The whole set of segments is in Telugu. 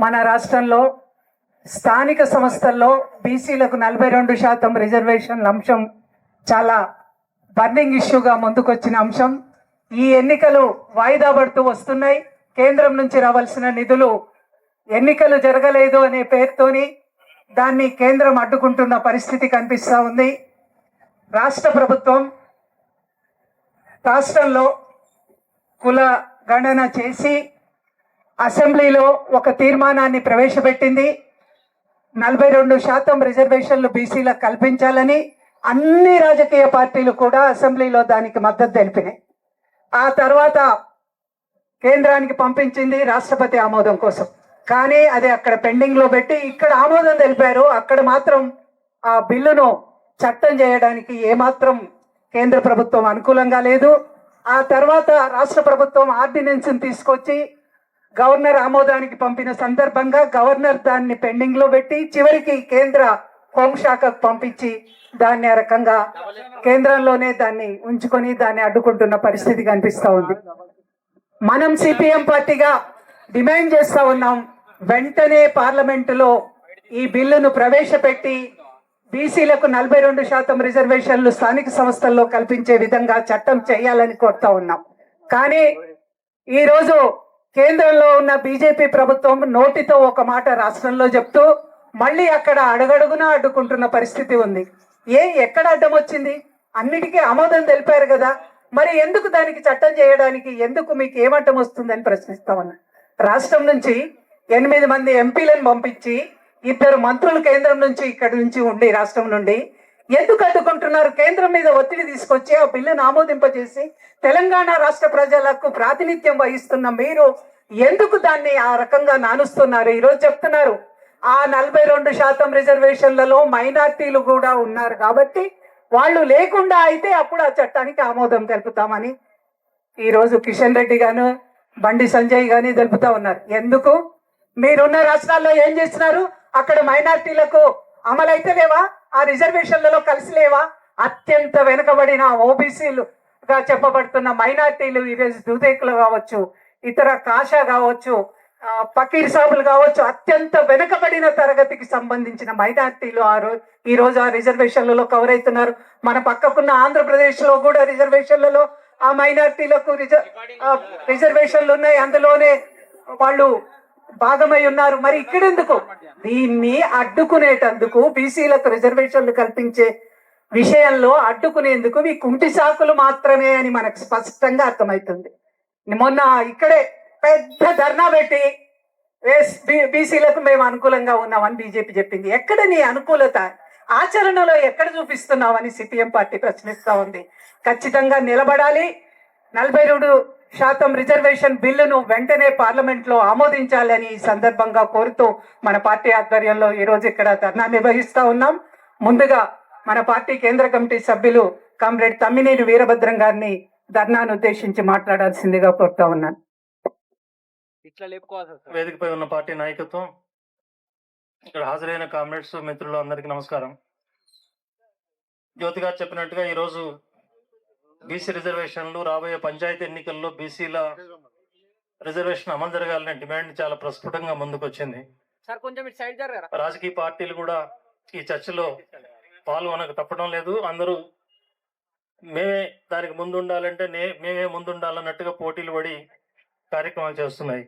మన రాష్ట్రంలో స్థానిక సంస్థల్లో బీసీలకు 42% రిజర్వేషన్ల అంశం చాలా బర్నింగ్ ఇష్యూగా ముందుకొచ్చిన అంశం. ఈ ఎన్నికలు వాయిదా పడుతూ వస్తున్నాయి. కేంద్రం నుంచి రావాల్సిన నిధులు ఎన్నికలు జరగలేదు అనే పేరుతోని దాన్ని కేంద్రం అడ్డుకుంటున్న పరిస్థితి కనిపిస్తూ ఉంది. రాష్ట్ర ప్రభుత్వం రాష్ట్రంలో కుల గణన చేసి అసెంబ్లీలో ఒక తీర్మానాన్ని ప్రవేశపెట్టింది. 42% రిజర్వేషన్లు బీసీలకు కల్పించాలని అన్ని రాజకీయ పార్టీలు కూడా అసెంబ్లీలో దానికి మద్దతు తెలిపినాయి. ఆ తర్వాత కేంద్రానికి పంపించింది రాష్ట్రపతి ఆమోదం కోసం. కానీ అది అక్కడ పెండింగ్లో పెట్టి ఇక్కడ ఆమోదం తెలిపారు. అక్కడ మాత్రం ఆ బిల్లును చట్టం చేయడానికి ఏమాత్రం కేంద్ర ప్రభుత్వం అనుకూలంగా లేదు. ఆ తర్వాత రాష్ట్ర ప్రభుత్వం ఆర్డినెన్స్ని తీసుకొచ్చి గవర్నర్ ఆమోదానికి పంపిన సందర్భంగా గవర్నర్ దాన్ని పెండింగ్లో పెట్టి చివరికి కేంద్ర హోంశాఖకు పంపించి దాన్ని ఆ రకంగా కేంద్రంలోనే దాన్ని ఉంచుకొని దాన్ని అడ్డుకుంటున్న పరిస్థితి కనిపిస్తూ ఉంది. మనం సిపిఎం పార్టీగా డిమాండ్ చేస్తూ ఉన్నాం, వెంటనే పార్లమెంటులో ఈ బిల్లును ప్రవేశపెట్టి బీసీలకు 42% రిజర్వేషన్లు స్థానిక సంస్థల్లో కల్పించే విధంగా చట్టం చేయాలని కోరుతా ఉన్నాం. కానీ ఈరోజు కేంద్రంలో ఉన్న బీజేపీ ప్రభుత్వం నోటితో ఒక మాట రాష్ట్రంలో చెప్తూ మళ్ళీ అక్కడ అడుగడుగునా అడ్డుకుంటున్న పరిస్థితి ఉంది. ఎక్కడ అడ్డం వచ్చింది? అన్నిటికీ ఆమోదం తెలిపారు కదా, మరి ఎందుకు దానికి చట్టం చేయడానికి ఎందుకు మీకు ఏమడ్డం వస్తుందని ప్రశ్నిస్తా ఉన్నా. రాష్ట్రం నుంచి 8 మంది ఎంపీలను పంపించి 2 మంత్రులు కేంద్రం నుంచి ఇక్కడి నుంచి ఉండి రాష్ట్రం నుండి ఎందుకు అడ్డుకుంటున్నారు? కేంద్రం మీద ఒత్తిడి తీసుకొచ్చి ఆ బిల్లును ఆమోదింపజేసి తెలంగాణ రాష్ట్ర ప్రజలకు ప్రాతినిధ్యం వహిస్తున్న మీరు ఎందుకు దాన్ని ఆ రకంగా నానుస్తున్నారు? ఈరోజు చెప్తున్నారు ఆ 42% రిజర్వేషన్లలో మైనార్టీలు కూడా ఉన్నారు కాబట్టి వాళ్ళు లేకుండా అయితే అప్పుడు ఆ చట్టానికి ఆమోదం తెలుపుతామని ఈరోజు కిషన్ రెడ్డి గాను బండి సంజయ్ గాని తెలుపుతా ఉన్నారు. ఎందుకు? మీరున్న రాష్ట్రాల్లో ఏం చేస్తున్నారు? అక్కడ మైనార్టీలకు అమలైతే లేవా? ఆ రిజర్వేషన్లలో కలిసి లేవా? అత్యంత వెనుకబడిన ఓబీసీలుగా చెప్పబడుతున్న మైనార్టీలు ఈరోజు దూదేకులు కావచ్చు, ఇతర కాషా కావచ్చు, ఫకీర్ సాబులు కావచ్చు, అత్యంత వెనుకబడిన తరగతికి సంబంధించిన మైనార్టీలు ఈ రోజు ఆ రిజర్వేషన్లలో కవర్ అవుతున్నారు. మన పక్కకున్న ఆంధ్రప్రదేశ్ లో కూడా రిజర్వేషన్లలో ఆ మైనార్టీలకు రిజర్వేషన్లు ఉన్నాయి, అందులోనే వాళ్ళు భాగమై ఉన్నారు. మరి ఇక్కడెందుకు? దీన్ని అడ్డుకునేటందుకు బీసీలకు రిజర్వేషన్లు కల్పించే విషయంలో అడ్డుకునేందుకు మీ కుంటి సాకులు మాత్రమే అని మనకు స్పష్టంగా అర్థమవుతుంది. మొన్న ఇక్కడే పెద్ద ధర్నా పెట్టి బీసీలకు మేము అనుకూలంగా ఉన్నామని బీజేపీ చెప్పింది. ఎక్కడ నీ అనుకూలత? ఆచరణలో ఎక్కడ చూపిస్తున్నామని సిపిఎం పార్టీ ప్రశ్నిస్తూ ఉంది. ఖచ్చితంగా నిలబడాలి. 42% రిజర్వేషన్ బిల్లును వెంటనే పార్లమెంట్ లో ఆమోదించాలని ఈ సందర్భంగా కోరుతూ మన పార్టీ ఆధ్వర్యంలో ఈ రోజు ఇక్కడ ధర్నా నిర్వహిస్తా ఉన్నాం. ముందుగా మన పార్టీ కేంద్ర కమిటీ సభ్యులు కామ్రేడ్ తమ్మినేని వీరభద్రం గారిని ధర్నాను ఉద్దేశించి మాట్లాడాల్సిందిగా కోరుతా ఉన్నాను. వేదికపై ఉన్న పార్టీ నాయకత్వం, ఇక్కడ హాజరైన కామ్రేడ్స్, మిత్రులు అందరికీ నమస్కారం. జ్యోతి గారు చెప్పినట్టుగా ఈరోజు బీసీ రిజర్వేషన్లు రాబోయే పంచాయతీ ఎన్నికల్లో బీసీల రిజర్వేషన్ అమలు జరగాలనే డిమాండ్ చాలా ప్రస్ఫుటంగా ముందుకొచ్చింది. రాజకీయ పార్టీలు కూడా ఈ చర్చలో పాల్గొనక తప్పడం లేదు. అందరూ మేమే దానికి ముందు ఉండాలంటే మేమే ముందు ఉండాలన్నట్టుగా పోటీలు పడి కార్యక్రమాలు చేస్తున్నాయి.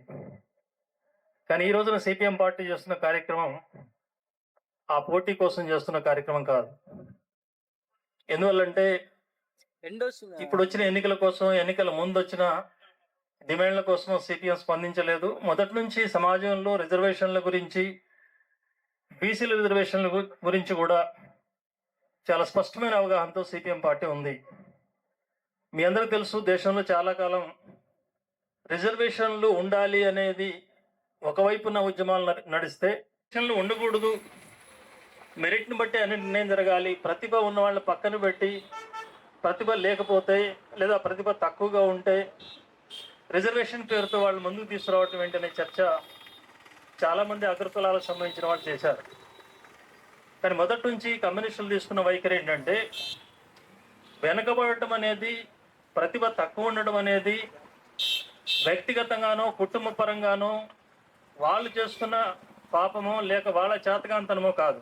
కానీ ఈ రోజున సిపిఎం పార్టీ చేస్తున్న కార్యక్రమం ఆ పోటీ కోసం చేస్తున్న కార్యక్రమం కాదు. ఎందువల్లంటే ఇప్పుడు వచ్చిన ఎన్నికల కోసం, ఎన్నికల ముందు వచ్చిన డిమాండ్ల కోసం సిపిఎం స్పందించలేదు. మొదటి నుంచి సమాజంలో రిజర్వేషన్ల గురించి, బీసీల రిజర్వేషన్ల గురించి కూడా చాలా స్పష్టమైన అవగాహనతో సిపిఎం పార్టీ ఉంది. మీ అందరికీ తెలుసు, దేశంలో చాలా కాలం రిజర్వేషన్లు ఉండాలి అనేది ఒకవైపున ఉద్యమాలు నడిస్తే, రిజర్వేషన్లు ఉండకూడదు, మెరిట్ని బట్టి అన్ని నిర్ణయం జరగాలి, ప్రతిభ ఉన్న వాళ్ళని పక్కన పెట్టి ప్రతిభ లేకపోతే లేదా ప్రతిభ తక్కువగా ఉంటే రిజర్వేషన్ పేరుతో వాళ్ళు ముందుకు తీసుకురావటం ఏంటనే చర్చ చాలామంది అగ్రకులాలకు సంబంధించిన వాళ్ళు చేశారు. కానీ మొదటి నుంచి కమ్యూనిస్టులు తీసుకున్న వైఖరి ఏంటంటే, వెనకబడటం అనేది, ప్రతిభ తక్కువ ఉండడం అనేది వ్యక్తిగతంగానో కుటుంబ పరంగానో వాళ్ళు చేస్తున్న పాపమో లేక వాళ్ళ చేతకాంతనమో కాదు.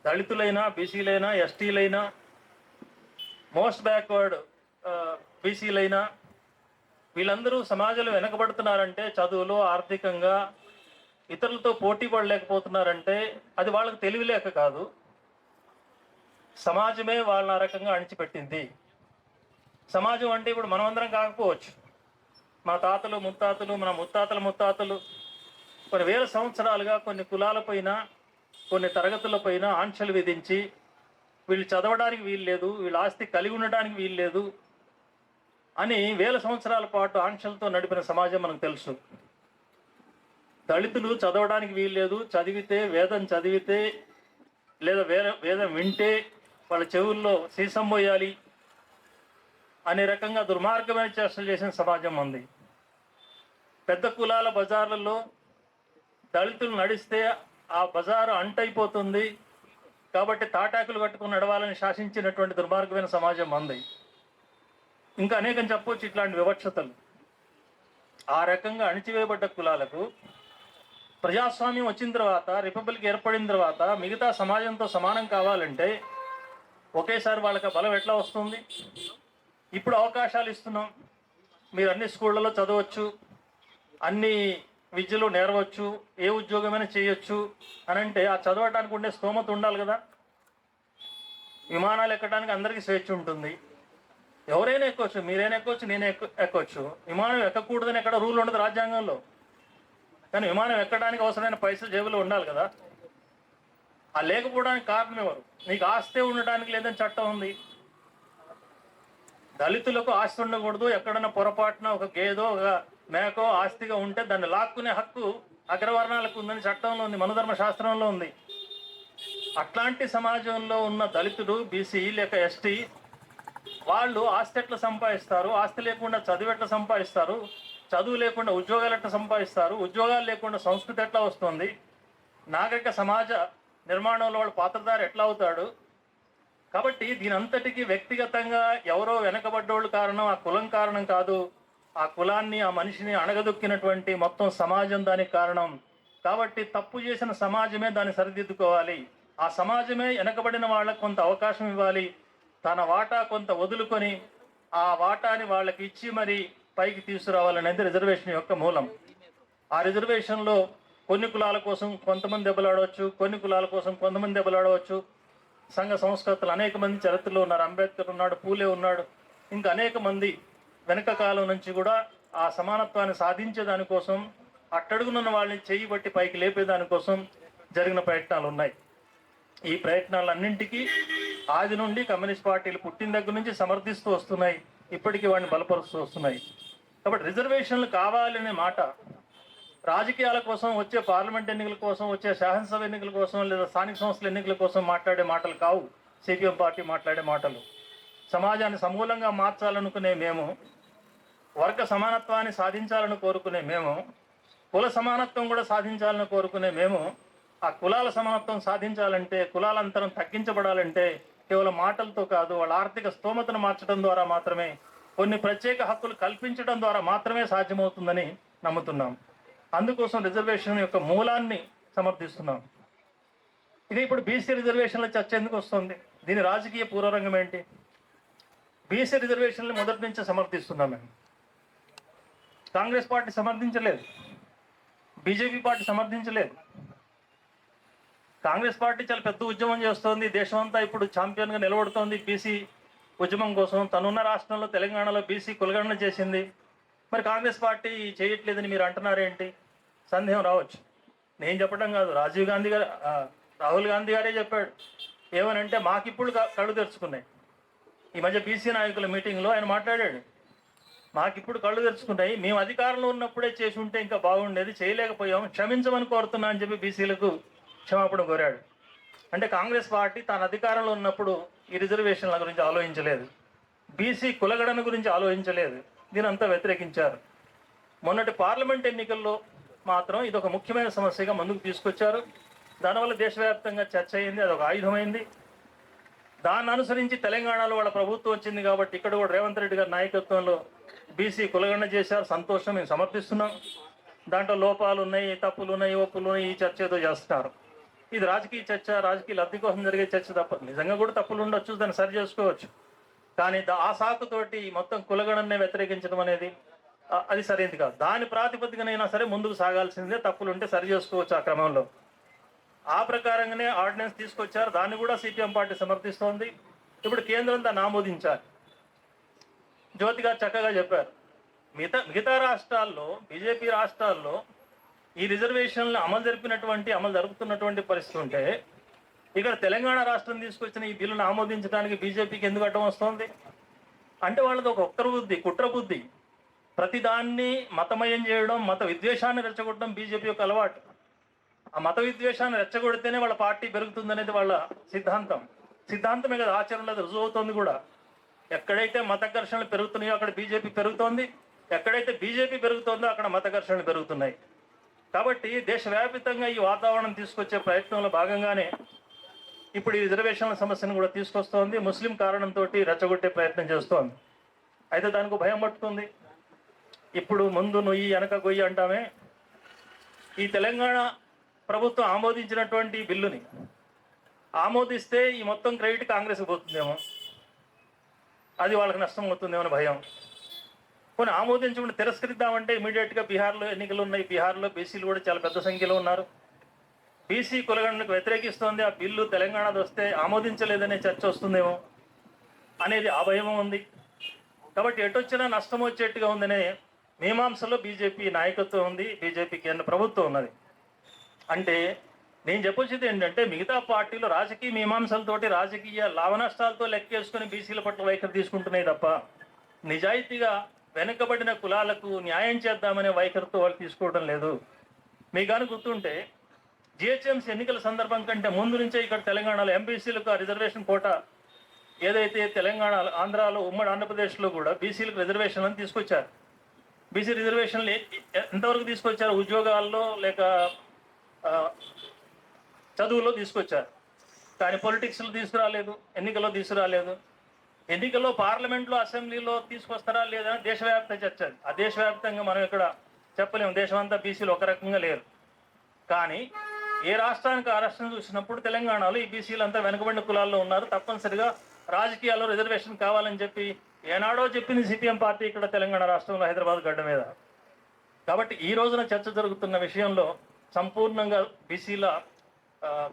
దళితులైనా, బీసీలైనా, ఎస్టీలైనా, మోస్ట్ బ్యాక్వర్డ్ బీసీలైనా వీళ్ళందరూ సమాజంలో వెనకబడుతున్నారంటే, చదువులో, ఆర్థికంగా ఇతరులతో పోటీ పడలేకపోతున్నారంటే అది వాళ్ళకి తెలివిలేక కాదు, సమాజమే వాళ్ళని ఆ రకంగా అణిచిపెట్టింది. సమాజం అంటే ఇప్పుడు మనమందరం కాకపోవచ్చు, మా తాతలు ముత్తాతలు, మన ముత్తాతల ముత్తాతలు కొన్ని వేల సంవత్సరాలుగా కొన్ని కులాలపైన, కొన్ని తరగతులపైన ఆంక్షలు విధించి వీళ్ళు చదవడానికి వీలు లేదు, వీళ్ళ ఆస్తి కలిగి ఉండడానికి వీలు లేదు అని వేల సంవత్సరాల పాటు ఆంక్షలతో నడిపిన సమాజం మనకు తెలుసు. దళితులు చదవడానికి వీలు లేదు, చదివితే వేదం చదివితే లేదా వేదం వింటే వాళ్ళ చెవుల్లో సీసం పోయాలి అనే రకంగా దుర్మార్గమైన చేష్టలు చేసిన సమాజం ఉంది. పెద్ద కులాల బజార్లలో దళితులు నడిస్తే ఆ బజారు అంటైపోతుంది కాబట్టి తాటాకులు కట్టుకుని నడవాలని శాసించినటువంటి దుర్మార్గమైన సమాజం ఉంది. ఇంకా అనేకం చెప్పవచ్చు ఇట్లాంటి వివక్షతలు. ఆ రకంగా అణిచివేయబడ్డ కులాలకు ప్రజాస్వామ్యం వచ్చిన తర్వాత, రిపబ్లిక్ ఏర్పడిన తర్వాత మిగతా సమాజంతో సమానం కావాలంటే ఒకేసారి వాళ్ళకి బలం ఎట్లా వస్తుంది? ఇప్పుడు అవకాశాలు ఇస్తున్నాం, మీరు అన్ని స్కూళ్ళలో చదవచ్చు, అన్ని విద్యలు నేర్వచ్చు, ఏ ఉద్యోగమైనా చేయొచ్చు అని అంటే ఆ చదవటానికి ఉండే స్తోమత ఉండాలి కదా. విమానాలు ఎక్కడానికి అందరికీ స్వేచ్ఛ ఉంటుంది, ఎవరైనా ఎక్కొచ్చు, మీరైనా ఎక్కొచ్చు, నేనే ఎక్కొచ్చు. విమానం ఎక్కకూడదని ఎక్కడ రూల్ ఉండదు రాజ్యాంగంలో. కానీ విమానం ఎక్కడానికి అవసరమైన పైసలు జేబులో ఉండాలి కదా. ఆ లేకపోవడానికి కారణం ఎవరు? నీకు ఆస్తే ఉండడానికి లేదని చట్టం ఉంది. దళితులకు ఆస్తి ఉండకూడదు, ఎక్కడన్నా పొరపాటున ఒక గేదో ఒక మేకో ఆస్తిగా ఉంటే దాన్ని లాక్కునే హక్కు అగ్రవర్ణాలకు ఉందని చట్టంలో ఉంది, మనధర్మ శాస్త్రంలో ఉంది. అట్లాంటి సమాజంలో ఉన్న దళితుడు, బీసీ లేక ఎస్టీ వాళ్ళు ఆస్తి ఎట్లా సంపాదిస్తారు? ఆస్తి లేకుండా చదువు ఎట్లా సంపాదిస్తారు? చదువు లేకుండా ఉద్యోగాలు ఎట్లా సంపాదిస్తారు? ఉద్యోగాలు లేకుండా సంస్కృతి ఎట్లా వస్తుంది? నాగరిక సమాజ నిర్మాణంలో వాళ్ళు పాత్రధారి ఎట్లా అవుతాడు? కాబట్టి దీని అంతటికీ వ్యక్తిగతంగా ఎవరో వెనకబడ్డోళ్ళు కారణం, ఆ కులం కారణం కాదు. ఆ కులాన్ని, ఆ మనిషిని అణగదొక్కినటువంటి మొత్తం సమాజం దానికి కారణం. కాబట్టి తప్పు చేసిన సమాజమే దాన్ని సరిదిద్దుకోవాలి. ఆ సమాజమే వెనకబడిన వాళ్ళకు కొంత అవకాశం ఇవ్వాలి. తన వాటా కొంత వదులుకొని ఆ వాటాని వాళ్ళకి ఇచ్చి మరి పైకి తీసుకురావాలనేది రిజర్వేషన్ యొక్క మూలం. ఆ రిజర్వేషన్లో కొన్ని కులాల కోసం కొంతమంది దెబ్బలాడవచ్చు, కొన్ని కులాల కోసం కొంతమంది దెబ్బలాడవచ్చు. సంఘ సంస్కర్తలు అనేక మంది చరిత్రలో ఉన్నారు. అంబేద్కర్ ఉన్నాడు, పూలే ఉన్నాడు, ఇంకా అనేక మంది వెనక కాలం నుంచి కూడా ఆ సమానత్వాన్ని సాధించే దానికోసం, అట్టడుగునున్న వాళ్ళని చేయి బట్టి పైకి లేపేదానికోసం జరిగిన ప్రయత్నాలు ఉన్నాయి. ఈ ప్రయత్నాలన్నింటికీ ఆది నుండి కమ్యూనిస్ట్ పార్టీలు పుట్టిన దగ్గర నుంచి సమర్థిస్తూ వస్తున్నాయి, ఇప్పటికీ వాడిని బలపరుస్తూ వస్తున్నాయి. కాబట్టి రిజర్వేషన్లు కావాలనే మాట రాజకీయాల కోసం, వచ్చే పార్లమెంట్ ఎన్నికల కోసం, వచ్చే శాసనసభ ఎన్నికల కోసం లేదా స్థానిక సంస్థల ఎన్నికల కోసం మాట్లాడే మాటలు కావు. సిపిఎం పార్టీ మాట్లాడే మాటలు సమాజాన్ని సమూలంగా మార్చాలనుకునే మేము, వర్గ సమానత్వాన్ని సాధించాలని కోరుకునే మేము, కుల సమానత్వం కూడా సాధించాలని కోరుకునే మేము, ఆ కులాల సమానత్వం సాధించాలంటే, కులాలంతరం తగ్గించబడాలంటే కేవలం మాటలతో కాదు, వాళ్ళ ఆర్థిక స్తోమతను మార్చడం ద్వారా మాత్రమే, కొన్ని ప్రత్యేక హక్కులు కల్పించడం ద్వారా మాత్రమే సాధ్యమవుతుందని నమ్ముతున్నాం. అందుకోసం రిజర్వేషన్ యొక్క మూలాన్ని సమర్థిస్తున్నాం. ఇది ఇప్పుడు బీసీ రిజర్వేషన్ల చర్చ ఎందుకు వస్తుంది? దీని రాజకీయ పూర్వరంగం ఏంటి? బీసీ రిజర్వేషన్లు మొదటి నుంచి సమర్థిస్తున్నాం మేము. కాంగ్రెస్ పార్టీ సమర్థించలేదు, బీజేపీ పార్టీ సమర్థించలేదు. కాంగ్రెస్ పార్టీ చాలా పెద్ద ఉద్యమం చేస్తోంది, దేశమంతా ఇప్పుడు ఛాంపియన్గా నిలబడుతోంది బీసీ ఉద్యమం కోసం. తనున్న రాష్ట్రంలో తెలంగాణలో బీసీ కులగణన చేసింది. మరి కాంగ్రెస్ పార్టీ చేయట్లేదని మీరు అంటున్నారేంటి? సందేహం రావచ్చు. నేను చెప్పడం కాదు, రాహుల్ గాంధీ గారే చెప్పాడు. ఏమనంటే మాకిప్పుడు కళ్ళు తెరుచుకున్నాయి. ఈ మధ్య బీసీ నాయకుల మీటింగ్లో ఆయన మాట్లాడాడు, మాకిప్పుడు కళ్ళు తెరుచుకున్నాయి, మేము అధికారంలో ఉన్నప్పుడే చేసి ఉంటే ఇంకా బాగుండేది, చేయలేకపోయాం, క్షమించమని కోరుతున్నా అని చెప్పి బీసీలకు క్షమాపణ కోరాడు. అంటే కాంగ్రెస్ పార్టీ తాను అధికారంలో ఉన్నప్పుడు ఈ రిజర్వేషన్ల గురించి ఆలోచించలేదు, బీసీ కులగణన గురించి ఆలోచించలేదు, దీని అంతా వ్యతిరేకించారు. మొన్నటి పార్లమెంట్ ఎన్నికల్లో మాత్రం ఇది ఒక ముఖ్యమైన సమస్యగా ముందుకు తీసుకొచ్చారు. దానివల్ల దేశవ్యాప్తంగా చర్చ అయింది, అది ఒక ఆయుధమైంది. దాన్ని అనుసరించి తెలంగాణలో వాళ్ళ ప్రభుత్వం వచ్చింది కాబట్టి ఇక్కడ కూడా రేవంత్ రెడ్డి గారి నాయకత్వంలో బీసీ కులగణన చేశారు. సంతోషం, మేము సమర్థిస్తున్నాం. దాంట్లో లోపాలు ఉన్నాయి, తప్పులు ఉన్నాయి, ఒప్పులు ఉన్నాయి, ఈ చర్చ ఏదో చేస్తున్నారు. ఇది రాజకీయ చర్చ, రాజకీయ లబ్ధి కోసం జరిగే చర్చ తప్ప నిజంగా కూడా తప్పులు ఉండొచ్చు, దాన్ని సరి చేసుకోవచ్చు. కానీ ఆ సాకుతోటి మొత్తం కులగణనే వ్యతిరేకించడం అనేది అది సరైనది కాదు. దాని ప్రాతిపదికనైనా సరే ముందుకు సాగాల్సిందే, తప్పులు ఉంటే సరి చేసుకోవచ్చు ఆ క్రమంలో. ఆ ప్రకారంగానే ఆర్డినెన్స్ తీసుకొచ్చారు, దాన్ని కూడా సిపిఎం పార్టీ సమర్థిస్తోంది. ఇప్పుడు కేంద్రం దాన్ని ఆమోదించాలి. జ్యోతి గారు చక్కగా చెప్పారు, మిగతా రాష్ట్రాల్లో, బీజేపీ రాష్ట్రాల్లో ఈ రిజర్వేషన్లు అమలు జరుపుతున్నటువంటి పరిస్థితి ఉంటే ఇక్కడ తెలంగాణ రాష్ట్రం తీసుకొచ్చిన ఈ బిల్లును ఆమోదించడానికి బీజేపీకి ఎందుకు అడ్డం వస్తుంది అంటే వాళ్ళది ఒక కుట్ర బుద్ధి. ప్రతిదాన్ని మతమయం చేయడం, మత విద్వేషాన్ని రెచ్చగొట్టడం బీజేపీ యొక్క అలవాటు. ఆ మత విద్వేషాన్ని రెచ్చగొడితేనే వాళ్ళ పార్టీ పెరుగుతుందనేది వాళ్ళ సిద్ధాంతమే కదా, ఆచరణలో రుజువు అవుతోంది కూడా. ఎక్కడైతే మత ఘర్షణలు పెరుగుతున్నాయో అక్కడ బీజేపీ పెరుగుతోంది, ఎక్కడైతే బీజేపీ పెరుగుతోందో అక్కడ మత ఘర్షణలు పెరుగుతున్నాయి. కాబట్టి దేశవ్యాప్తంగా ఈ వాతావరణం తీసుకొచ్చే ప్రయత్నంలో భాగంగానే ఇప్పుడు ఈ రిజర్వేషన్ల సమస్యను కూడా తీసుకొస్తోంది. ముస్లిం కారణంతో రెచ్చగొట్టే ప్రయత్నం చేస్తోంది. అయితే దానికి భయం పట్టుకుంది. ఇప్పుడు ముందు నొయ్యి వెనక గొయ్యి అంటామే. ఈ తెలంగాణ ప్రభుత్వం ఆమోదించినటువంటి బిల్లుని ఆమోదిస్తే ఈ మొత్తం క్రెడిట్ కాంగ్రెస్కి పోతుందేమో, అది వాళ్ళకి నష్టం అవుతుందేమో అని భయం. కొన్ని ఆమోదించకుండా తిరస్కరిద్దామంటే ఇమీడియట్గా బీహార్లో ఎన్నికలు ఉన్నాయి. బీహార్లో బీసీలు కూడా చాలా పెద్ద సంఖ్యలో ఉన్నారు. బీసీ కులగణలకు వ్యతిరేకిస్తోంది. ఆ బిల్లు తెలంగాణది వస్తే ఆమోదించలేదనే చర్చ వస్తుందేమో అనేది ఆ భయం ఉంది. కాబట్టి ఎటొచ్చినా నష్టం వచ్చేట్టుగా ఉందనే మీమాంసలో బీజేపీ నాయకత్వం ఉంది, బీజేపీ కేంద్ర ప్రభుత్వం ఉన్నది. అంటే నేను చెప్పొచ్చేది ఏంటంటే మిగతా పార్టీలు రాజకీయ మీమాంసలతోటి, రాజకీయ లాభ నష్టాలతో లెక్కేసుకుని బీసీల పట్ల వైఖరి తీసుకుంటున్నాయి తప్ప నిజాయితీగా వెనుకబడిన కులాలకు న్యాయం చేద్దామనే వైఖరితో వాళ్ళు తీసుకోవడం లేదు. మీకు కానీ గుర్తుంటే జిహెచ్ఎంసీ ఎన్నికల సందర్భం కంటే ముందు నుంచే ఇక్కడ తెలంగాణలో ఎంబీసీలకు ఆ రిజర్వేషన్ కోట ఏదైతే తెలంగాణ, ఆంధ్రాలో, ఉమ్మడి ఆంధ్రప్రదేశ్లో కూడా బీసీలకు రిజర్వేషన్లను తీసుకొచ్చారు. బీసీ రిజర్వేషన్లు ఎంతవరకు తీసుకొచ్చారు? ఉద్యోగాల్లో లేక చదువులో తీసుకొచ్చారు. కానీ పొలిటిక్స్లో తీసుకురాలేదు, ఎన్నికల్లో తీసుకురాలేదు. ఎన్నికల్లో పార్లమెంట్లో, అసెంబ్లీలో తీసుకొస్తారా లేదా దేశవ్యాప్త చర్చ. ఆ దేశవ్యాప్తంగా మనం ఇక్కడ చెప్పలేము, దేశమంతా బీసీలు ఒక రకంగా లేరు. కానీ ఏ రాష్ట్రానికి ఆ రాష్ట్రం చూసినప్పుడు తెలంగాణలో ఈ బీసీలు అంతా వెనుకబడిన కులాల్లో ఉన్నారు, తప్పనిసరిగా రాజకీయాల్లో రిజర్వేషన్ కావాలని చెప్పి ఏనాడో చెప్పింది సిపిఎం పార్టీ ఇక్కడ తెలంగాణ రాష్ట్రంలో, హైదరాబాద్ గడ్డ మీద. కాబట్టి ఈ రోజున చర్చ జరుగుతున్న విషయంలో సంపూర్ణంగా బీసీల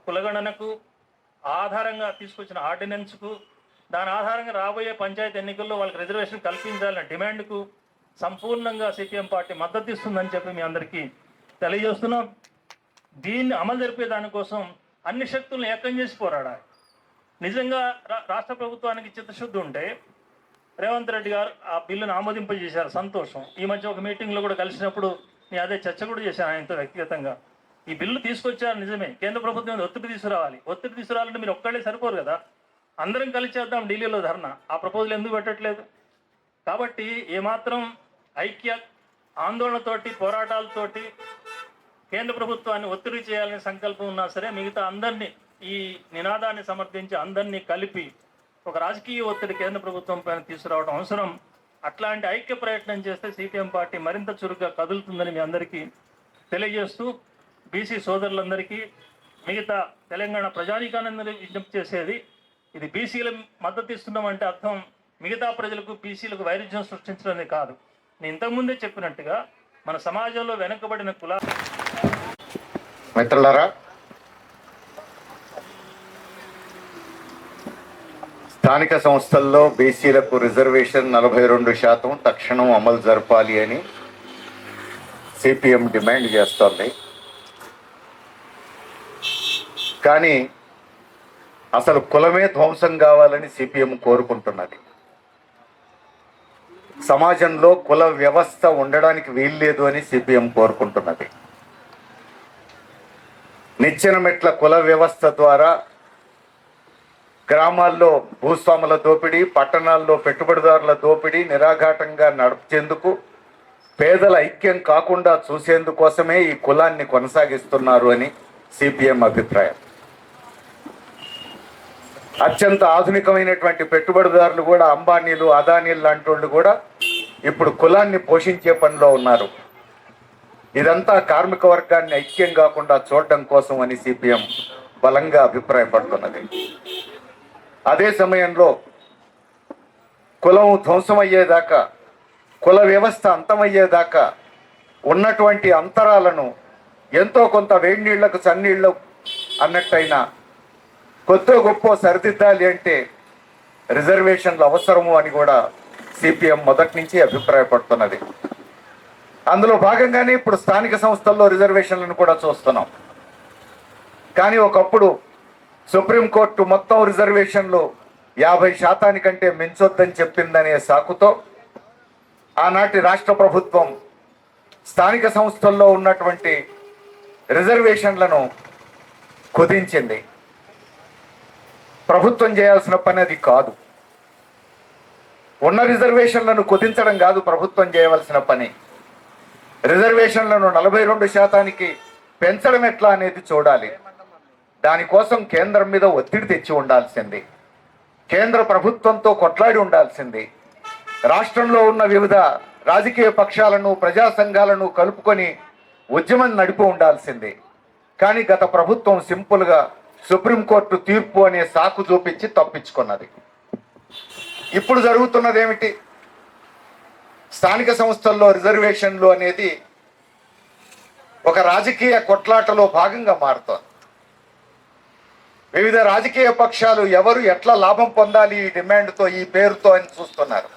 కులగణనకు ఆధారంగా తీసుకొచ్చిన ఆర్డినెన్స్కు, దాని ఆధారంగా రాబోయే పంచాయతీ ఎన్నికల్లో వాళ్ళకి రిజర్వేషన్ కల్పించాలనే డిమాండ్కు సంపూర్ణంగా సిపిఎం పార్టీ మద్దతు ఇస్తుందని చెప్పి మీ అందరికీ తెలియజేస్తున్నాం. దీన్ని అమలు జరిపే దానికోసం అన్ని శక్తులను ఏకం చేసి పోరాడాలి. నిజంగా రాష్ట్ర ప్రభుత్వానికి చిత్తశుద్ధి ఉంటే రేవంత్ రెడ్డి గారు ఆ బిల్లును ఆమోదింపజేశారు, సంతోషం. ఈ మధ్య ఒక మీటింగ్లో కూడా కలిసినప్పుడు నేను అదే చర్చ కూడా చేశాను ఆయనతో వ్యక్తిగతంగా. ఈ బిల్లు తీసుకొచ్చారు నిజమే, కేంద్ర ప్రభుత్వం ఒత్తిడి తీసుకురావాలి. ఒత్తిడి తీసుకురావాలంటే మీరు ఒక్కళ్ళే సరిపోరు కదా, అందరం కలిసి చేద్దాం ఢిల్లీలో ధర్నా. ఆ ప్రపోజల్ ఎందుకు పెట్టట్లేదు? కాబట్టి ఏమాత్రం ఐక్య ఆందోళనతోటి, పోరాటాలతోటి కేంద్ర ప్రభుత్వాన్ని ఒత్తిడి చేయాలనే సంకల్పం ఉన్నా సరే మిగతా అందరినీ ఈ నినాదాన్ని సమర్థించి అందరినీ కలిపి ఒక రాజకీయ ఒత్తిడి కేంద్ర ప్రభుత్వం పైన తీసుకురావడం అవసరం. అట్లాంటి ఐక్య ప్రయత్నం చేస్తే సిపిఎం పార్టీ మరింత చురుగ్గా కదులుతుందని మీ అందరికీ తెలియజేస్తూ, బీసీ సోదరులందరికీ, మిగతా తెలంగాణ ప్రజానీకానందరికీ విజ్ఞప్తి చేసేది, ఇది బీసీల మద్దతు ఇస్తున్నామంటే అర్థం మిగతా ప్రజలకు, బీసీలకు వైరుధ్యం సృష్టించడమే కాదు. నేను ఇంతకుముందే చెప్పినట్టుగా మన సమాజంలో వెనుకబడిన కుల మిత్రులారా, స్థానిక సంస్థల్లో బీసీలకు రిజర్వేషన్ 42% తక్షణం అమలు జరపాలి అని సిపిఎం డిమాండ్ చేస్తోంది. కానీ అసలు కులమే ధ్వంసం కావాలని సిపిఎం కోరుకుంటున్నది. సమాజంలో కుల వ్యవస్థ ఉండడానికి వీల్లేదు అని సిపిఎం కోరుకుంటున్నది. నిచ్చెన మెట్ల కుల వ్యవస్థ ద్వారా గ్రామాల్లో భూస్వాముల దోపిడీ, పట్టణాల్లో పెట్టుబడిదారుల దోపిడీ నిరాఘాటంగా నడిచేందుకు, పేదల ఐక్యం కాకుండా చూసేందుకోసమే ఈ కులాన్ని కొనసాగిస్తున్నారు అని సిపిఎం అభిప్రాయం. అత్యంత ఆధునికమైనటువంటి పెట్టుబడిదారులు కూడా, అంబానీలు, అదానీలు లాంటి వాళ్ళు కూడా ఇప్పుడు కులాన్ని పోషించే పనిలో ఉన్నారు. ఇదంతా కార్మిక వర్గాన్ని ఐక్యం కాకుండా చూడడం కోసం అని సిపిఎం బలంగా అభిప్రాయపడుతున్నది. అదే సమయంలో కులం ధ్వంసమయ్యేదాకా, కుల వ్యవస్థ అంతమయ్యేదాకా ఉన్నటువంటి అంతరాలను ఎంతో కొంత వేడి నీళ్లకు చన్నీళ్ళు అన్నట్టయినా కొద్దో గొప్ప సరిదిద్దాలి అంటే రిజర్వేషన్లు అవసరము అని కూడా సిపిఎం మొదటి నుంచి అభిప్రాయపడుతున్నది. అందులో భాగంగానే ఇప్పుడు స్థానిక సంస్థల్లో రిజర్వేషన్లను కూడా చూస్తున్నాం. కానీ ఒకప్పుడు సుప్రీంకోర్టు మొత్తం రిజర్వేషన్లు 50% మించొద్దని చెప్పిందనే సాకుతో ఆనాటి రాష్ట్ర ప్రభుత్వం స్థానిక సంస్థల్లో ఉన్నటువంటి రిజర్వేషన్లను కుదించింది. ప్రభుత్వం చేయాల్సిన పని అది కాదు. ఉన్న రిజర్వేషన్లను కుదించడం కాదు ప్రభుత్వం చేయవలసిన పని. రిజర్వేషన్లను 42% పెంచడం ఎట్లా అనేది చూడాలి. దానికోసం కేంద్రం మీద ఒత్తిడి తెచ్చి ఉండాల్సింది, కేంద్ర ప్రభుత్వంతో కొట్లాడి ఉండాల్సింది, రాష్ట్రంలో ఉన్న వివిధ రాజకీయ పక్షాలను ప్రజా సంఘాలను కలుపుకొని ఉద్యమం నడిపి ఉండాల్సింది. కానీ గత ప్రభుత్వం సింపుల్గా సుప్రీంకోర్టు తీర్పు అనే సాకు చూపించి తప్పించుకున్నది. ఇప్పుడు జరుగుతున్నది ఏమిటి? స్థానిక సంస్థల్లో రిజర్వేషన్లు అనేది ఒక రాజకీయ కొట్లాటలో భాగంగా మారుతోంది. వివిధ రాజకీయ పక్షాలు ఎవరు ఎట్లా లాభం పొందాలి ఈ డిమాండ్తో, ఈ పేరుతో అని చూస్తున్నారు.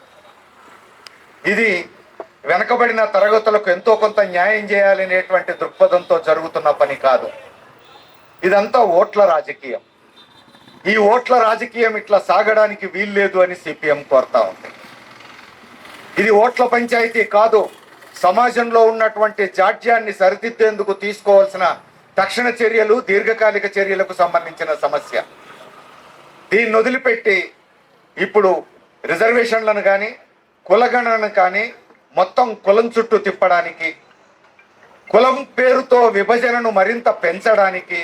ఇది వెనకబడిన తరగతులకు ఎంతో కొంత న్యాయం చేయాలనేటువంటి దృక్పథంతో జరుగుతున్న పని కాదు. ఇదంతా ఓట్ల రాజకీయం. ఈ ఓట్ల రాజకీయం ఇట్లా సాగడానికి వీల్లేదు అని సిపిఎం కోరుతా ఉంది. ఇది ఓట్ల పంచాయతీ కాదు. సమాజంలో ఉన్నటువంటి జాడ్యాన్ని సరిదిద్దేందుకు తీసుకోవాల్సిన తక్షణ చర్యలు, దీర్ఘకాలిక చర్యలకు సంబంధించిన సమస్య. దీన్ని వదిలిపెట్టి ఇప్పుడు రిజర్వేషన్లను కానీ కులగణనను కానీ మొత్తం కులం చుట్టూ తిప్పడానికి, కులం పేరుతో విభజనను మరింత పెంచడానికి,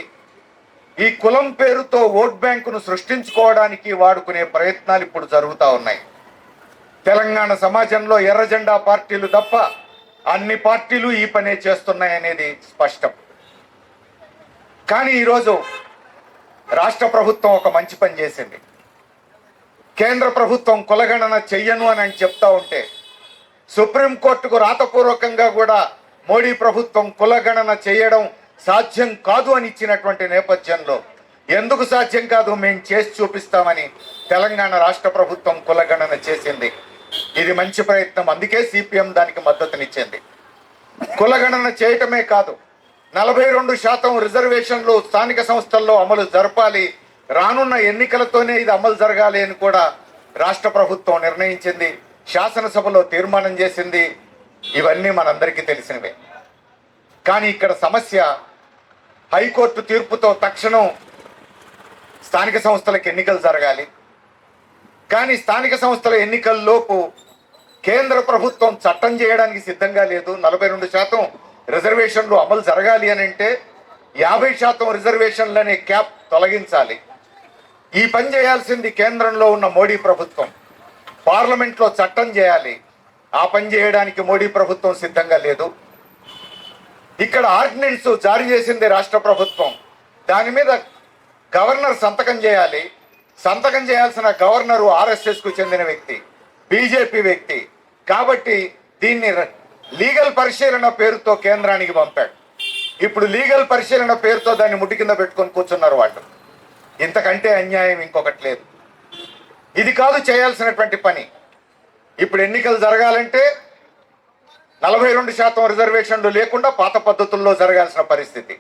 ఈ కులం పేరుతో ఓట్ బ్యాంకును సృష్టించుకోవడానికి వాడుకునే ప్రయత్నాలు ఇప్పుడు జరుగుతూ ఉన్నాయి. తెలంగాణ సమాజంలో ఎర్ర జెండా పార్టీలు తప్ప అన్ని పార్టీలు ఈ పనే చేస్తున్నాయనేది స్పష్టం. కానీ ఈరోజు రాష్ట్ర ప్రభుత్వం ఒక మంచి పని చేసింది. కేంద్ర ప్రభుత్వం కులగణన చెయ్యను అని చెప్తా ఉంటే సుప్రీంకోర్టుకు రాతపూర్వకంగా కూడా మోడీ ప్రభుత్వం కులగణన చేయడం సాధ్యం కాదు అని ఇచ్చినటువంటి నేపథ్యంలో ఎందుకు సాధ్యం కాదు, మేము చేసి చూపిస్తామని తెలంగాణ రాష్ట్ర ప్రభుత్వం కులగణన చేసింది. ఇది మంచి ప్రయత్నం. అందుకే సిపిఎం దానికి మద్దతునిచ్చింది. కులగణన చేయటమే కాదు, 42% రిజర్వేషన్లు స్థానిక సంస్థల్లో అమలు జరపాలి, రానున్న ఎన్నికలతోనే ఇది అమలు జరగాలి అని కూడా రాష్ట్ర ప్రభుత్వం నిర్ణయించింది, శాసనసభలో తీర్మానం చేసింది. ఇవన్నీ మనందరికీ తెలిసినవే. కానీ ఇక్కడ సమస్య, హైకోర్టు తీర్పుతో తక్షణం స్థానిక సంస్థలకు ఎన్నికలు జరగాలి. కానీ స్థానిక సంస్థల ఎన్నికల్లోపు కేంద్ర ప్రభుత్వం చట్టం చేయడానికి సిద్ధంగా లేదు. 42% రిజర్వేషన్లు అమలు జరగాలి అని అంటే 50% రిజర్వేషన్లనే క్యాప్ తొలగించాలి. ఈ పని చేయాల్సింది కేంద్రంలో ఉన్న మోడీ ప్రభుత్వం. పార్లమెంట్లో చట్టం చేయాలి. ఆ పని చేయడానికి మోడీ ప్రభుత్వం సిద్ధంగా లేదు. ఇక్కడ ఆర్డినెన్స్ జారీ చేసింది రాష్ట్ర ప్రభుత్వం. దాని మీద గవర్నర్ సంతకం చేయాలి. సంతకం చేయాల్సిన గవర్నరు ఆర్ఎస్ఎస్కు చెందిన వ్యక్తి, బీజేపీ వ్యక్తి. కాబట్టి దీన్ని లీగల్ పరిశీలన పేరుతో కేంద్రానికి పంపాడు. ఇప్పుడు లీగల్ పరిశీలన పేరుతో దాన్ని ముట్టి కింద పెట్టుకొని కూర్చున్నారు వాళ్ళు. ఇంతకంటే అన్యాయం ఇంకొకటి లేదు. ఇది కాదు చేయాల్సినటువంటి పని. ఇప్పుడు ఎన్నికలు జరగాలంటే 42% రిజర్వేషన్లు లేకుండా పాత పద్ధతుల్లో జరగాల్సిన పరిస్థితి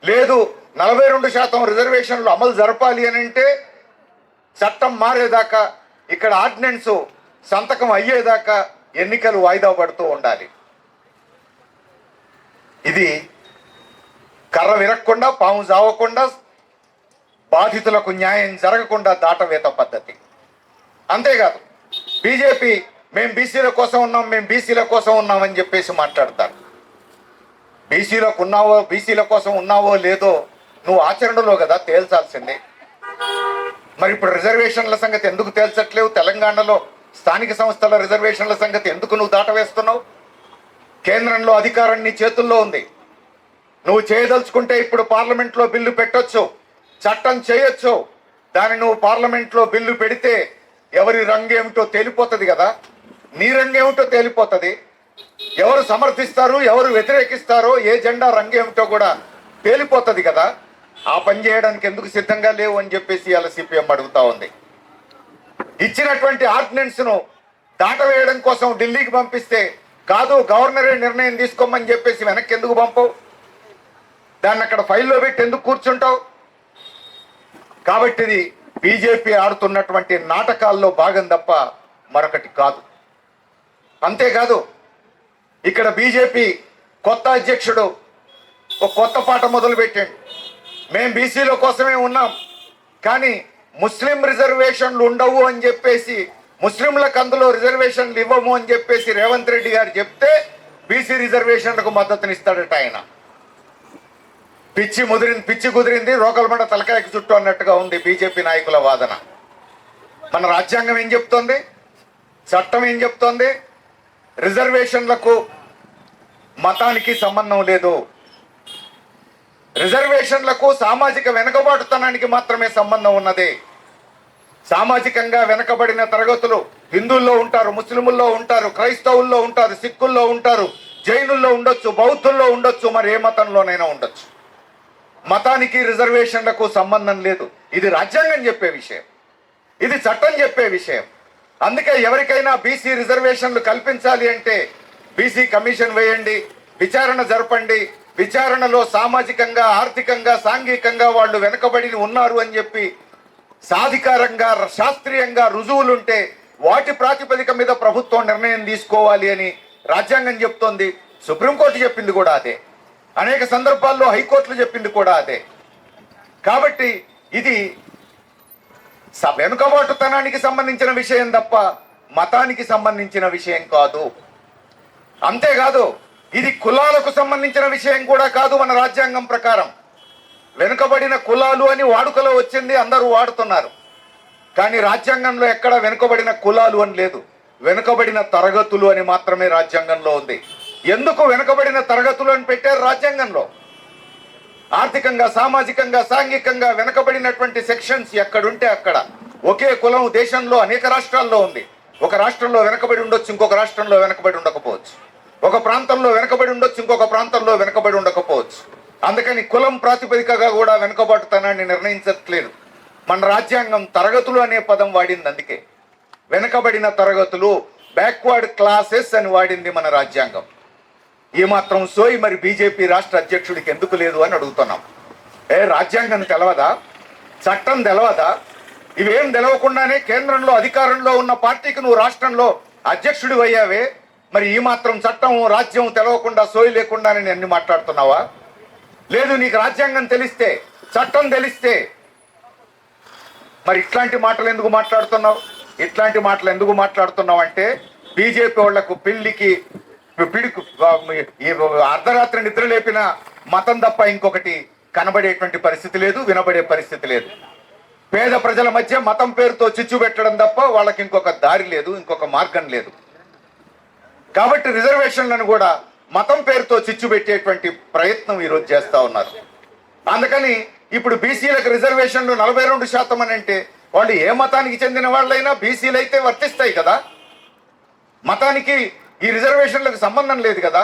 లేదు. 42% రిజర్వేషన్లు అమలు జరపాలి అని అంటే చట్టం మారేదాకా, ఇక్కడ ఆర్డినెన్స్ సంతకం అయ్యేదాకా ఎన్నికలు వాయిదా పడుతూ ఉండాలి. ఇది కర్ర విరక్కుండా, పాము జావకుండా, బాధితులకు న్యాయం జరగకుండా దాటవేత పద్ధతి. అంతేకాదు బీజేపీ మేము బీసీల కోసం ఉన్నాం, మేము బీసీల కోసం ఉన్నామని చెప్పేసి మాట్లాడతారు. బీసీల కోసం ఉన్నావో లేదో నువ్వు ఆచరణలో కదా తేల్చాల్సిందే. మరి ఇప్పుడు రిజర్వేషన్ల సంగతి ఎందుకు తేల్చట్లేవు? తెలంగాణలో స్థానిక సంస్థల రిజర్వేషన్ల సంగతి ఎందుకు నువ్వు దాటవేస్తున్నావు? కేంద్రంలో అధికారం నీ చేతుల్లో ఉంది. నువ్వు చేయదలుచుకుంటే ఇప్పుడు పార్లమెంట్లో బిల్లు పెట్టొచ్చు, చట్టం చేయొచ్చు. దాన్ని నువ్వు పార్లమెంట్లో బిల్లు పెడితే ఎవరి రంగేమిటో తేలిపోతుంది కదా, నీ రంగేమిటో తేలిపోతుంది. ఎవరు సమర్థిస్తారు, ఎవరు వ్యతిరేకిస్తారో, ఏ జెండా రంగేమిటో కూడా తేలిపోతుంది కదా. ఆ పని చేయడానికి ఎందుకు సిద్ధంగా లేవు అని చెప్పేసి ఇలా సిపిఎం అడుగుతా ఉంది. ఇచ్చినటువంటి ఆర్డినెన్స్ను దాటవేయడం కోసం ఢిల్లీకి పంపిస్తే కాదు, గవర్నరే నిర్ణయం తీసుకోమని చెప్పేసి వెనక్కి ఎందుకు పంపవు? దాన్ని అక్కడ ఫైల్లో పెట్టి ఎందుకు కూర్చుంటావు? కాబట్టి ఇది బీజేపీ ఆడుతున్నటువంటి నాటకాల్లో భాగం తప్ప మరొకటి కాదు. అంతేకాదు, ఇక్కడ బీజేపీ కొత్త అధ్యక్షుడు ఒక కొత్త పాట మొదలుపెట్టాడు. మేము బీసీల కోసమే ఉన్నాం, కానీ ముస్లిం రిజర్వేషన్లు ఉండవు అని చెప్పేసి, ముస్లింలకు అందులో రిజర్వేషన్లు ఇవ్వము అని చెప్పేసి రేవంత్ రెడ్డి గారు చెప్తే బీసీ రిజర్వేషన్లకు మద్దతునిస్తాడట ఆయన. పిచ్చి కుదిరింది, రోకల్మండ తలకాయకి చుట్టూ అన్నట్టుగా ఉంది బీజేపీ నాయకుల వాదన. మన రాజ్యాంగం ఏం చెప్తోంది, చట్టం ఏం చెప్తోంది? రిజర్వేషన్లకు మతానికి సంబంధం లేదు. రిజర్వేషన్లకు సామాజిక వెనుకబాటుతనానికి మాత్రమే సంబంధం ఉన్నది. సామాజికంగా వెనుకబడిన తరగతులు హిందువుల్లో ఉంటారు, ముస్లిముల్లో ఉంటారు, క్రైస్తవుల్లో ఉంటారు, సిక్కుల్లో ఉంటారు, జైనుల్లో ఉండొచ్చు, బౌద్ధుల్లో ఉండొచ్చు, మరి ఏ మతంలోనైనా ఉండొచ్చు. మతానికి రిజర్వేషన్లకు సంబంధం లేదు. ఇది రాజ్యాంగం చెప్పే విషయం, ఇది చట్టం చెప్పే విషయం. అందుకే ఎవరికైనా బీసీ రిజర్వేషన్లు కల్పించాలి అంటే బీసీ కమిషన్ వేయండి, విచారణ జరపండి. విచారణలో సామాజికంగా, ఆర్థికంగా, సాంఘికంగా వాళ్ళు వెనుకబడి ఉన్నారు అని చెప్పి సాధికారంగా, శాస్త్రీయంగా రుజువులుంటే వాటి ప్రాతిపదిక మీద ప్రభుత్వం నిర్ణయం తీసుకోవాలి అని రాజ్యాంగం చెప్తోంది. సుప్రీంకోర్టు చెప్పింది కూడా అదే, అనేక సందర్భాల్లో హైకోర్టులు చెప్పింది కూడా అదే. కాబట్టి ఇది వెనుకబాటుతనానికి సంబంధించిన విషయం తప్ప మతానికి సంబంధించిన విషయం కాదు. అంతేకాదు, ఇది కులాలకు సంబంధించిన విషయం కూడా కాదు. మన రాజ్యాంగం ప్రకారం వెనుకబడిన కులాలు అని వాడుకలో వచ్చింది, అందరూ వాడుతున్నారు. కానీ రాజ్యాంగంలో ఎక్కడ వెనుకబడిన కులాలు అని లేదు, వెనుకబడిన తరగతులు అని మాత్రమే రాజ్యాంగంలో ఉంది. ఎందుకు వెనుకబడిన తరగతులు అని పెట్టారు రాజ్యాంగంలో? ఆర్థికంగా, సామాజికంగా, సాంఘికంగా వెనుకబడినటువంటి సెక్షన్స్ ఎక్కడుంటే అక్కడ. ఒకే కులం దేశంలో అనేక రాష్ట్రాల్లో ఉంది. ఒక రాష్ట్రంలో వెనుకబడి ఉండొచ్చు, ఇంకొక రాష్ట్రంలో వెనుకబడి ఉండకపోవచ్చు. ఒక ప్రాంతంలో వెనుకబడి ఉండొచ్చు, ఇంకొక ప్రాంతంలో వెనుకబడి ఉండకపోవచ్చు. అందుకని కులం ప్రాతిపదికగా కూడా వెనుకబాటుతనాన్ని నిర్ణయించట్లేదు. మన రాజ్యాంగం తరగతులు అనే పదం వాడింది. అందుకే వెనుకబడిన తరగతులు, బ్యాక్వర్డ్ క్లాసెస్ అని వాడింది మన రాజ్యాంగం. ఈ మాత్రం సోయి మరి బీజేపీ రాష్ట్ర అధ్యక్షుడికి ఎందుకు లేదు అని అడుగుతున్నాం. రాజ్యాంగం తెలవదా? చట్టం తెలవదా? ఇవేం తెలవకుండానే కేంద్రంలో అధికారంలో ఉన్న పార్టీకి నువ్వు రాష్ట్రంలో అధ్యక్షుడి అయ్యావే, మరి ఈ మాత్రం చట్టం, రాజ్యం తెలవకుండా, సోయి లేకుండానే నేను అన్ని మాట్లాడుతున్నావా? లేదు, నీకు రాజ్యాంగం తెలిస్తే, చట్టం తెలిస్తే మరి ఇట్లాంటి మాటలు ఎందుకు మాట్లాడుతున్నావు? ఇట్లాంటి మాటలు ఎందుకు మాట్లాడుతున్నావు అంటే బీజేపీ వాళ్లకు పిల్లికి పిడుకు అర్ధరాత్రి నిద్ర లేపిన మతం తప్ప ఇంకొకటి కనబడేటువంటి పరిస్థితి లేదు, వినబడే పరిస్థితి లేదు. పేద ప్రజల మధ్య మతం పేరుతో చిచ్చు పెట్టడం తప్ప వాళ్ళకి ఇంకొక దారి లేదు, ఇంకొక మార్గం లేదు. కాబట్టి రిజర్వేషన్లను కూడా మతం పేరుతో చిచ్చు పెట్టేటువంటి ప్రయత్నం ఈరోజు చేస్తా ఉన్నారు. అందుకని ఇప్పుడు బీసీలకు రిజర్వేషన్లు 42% అని అంటే వాళ్ళు ఏ మతానికి చెందిన వాళ్ళైనా బీసీలు అయితే వర్తిస్తాయి కదా. మతానికి ఈ రిజర్వేషన్లకు సంబంధం లేదు కదా.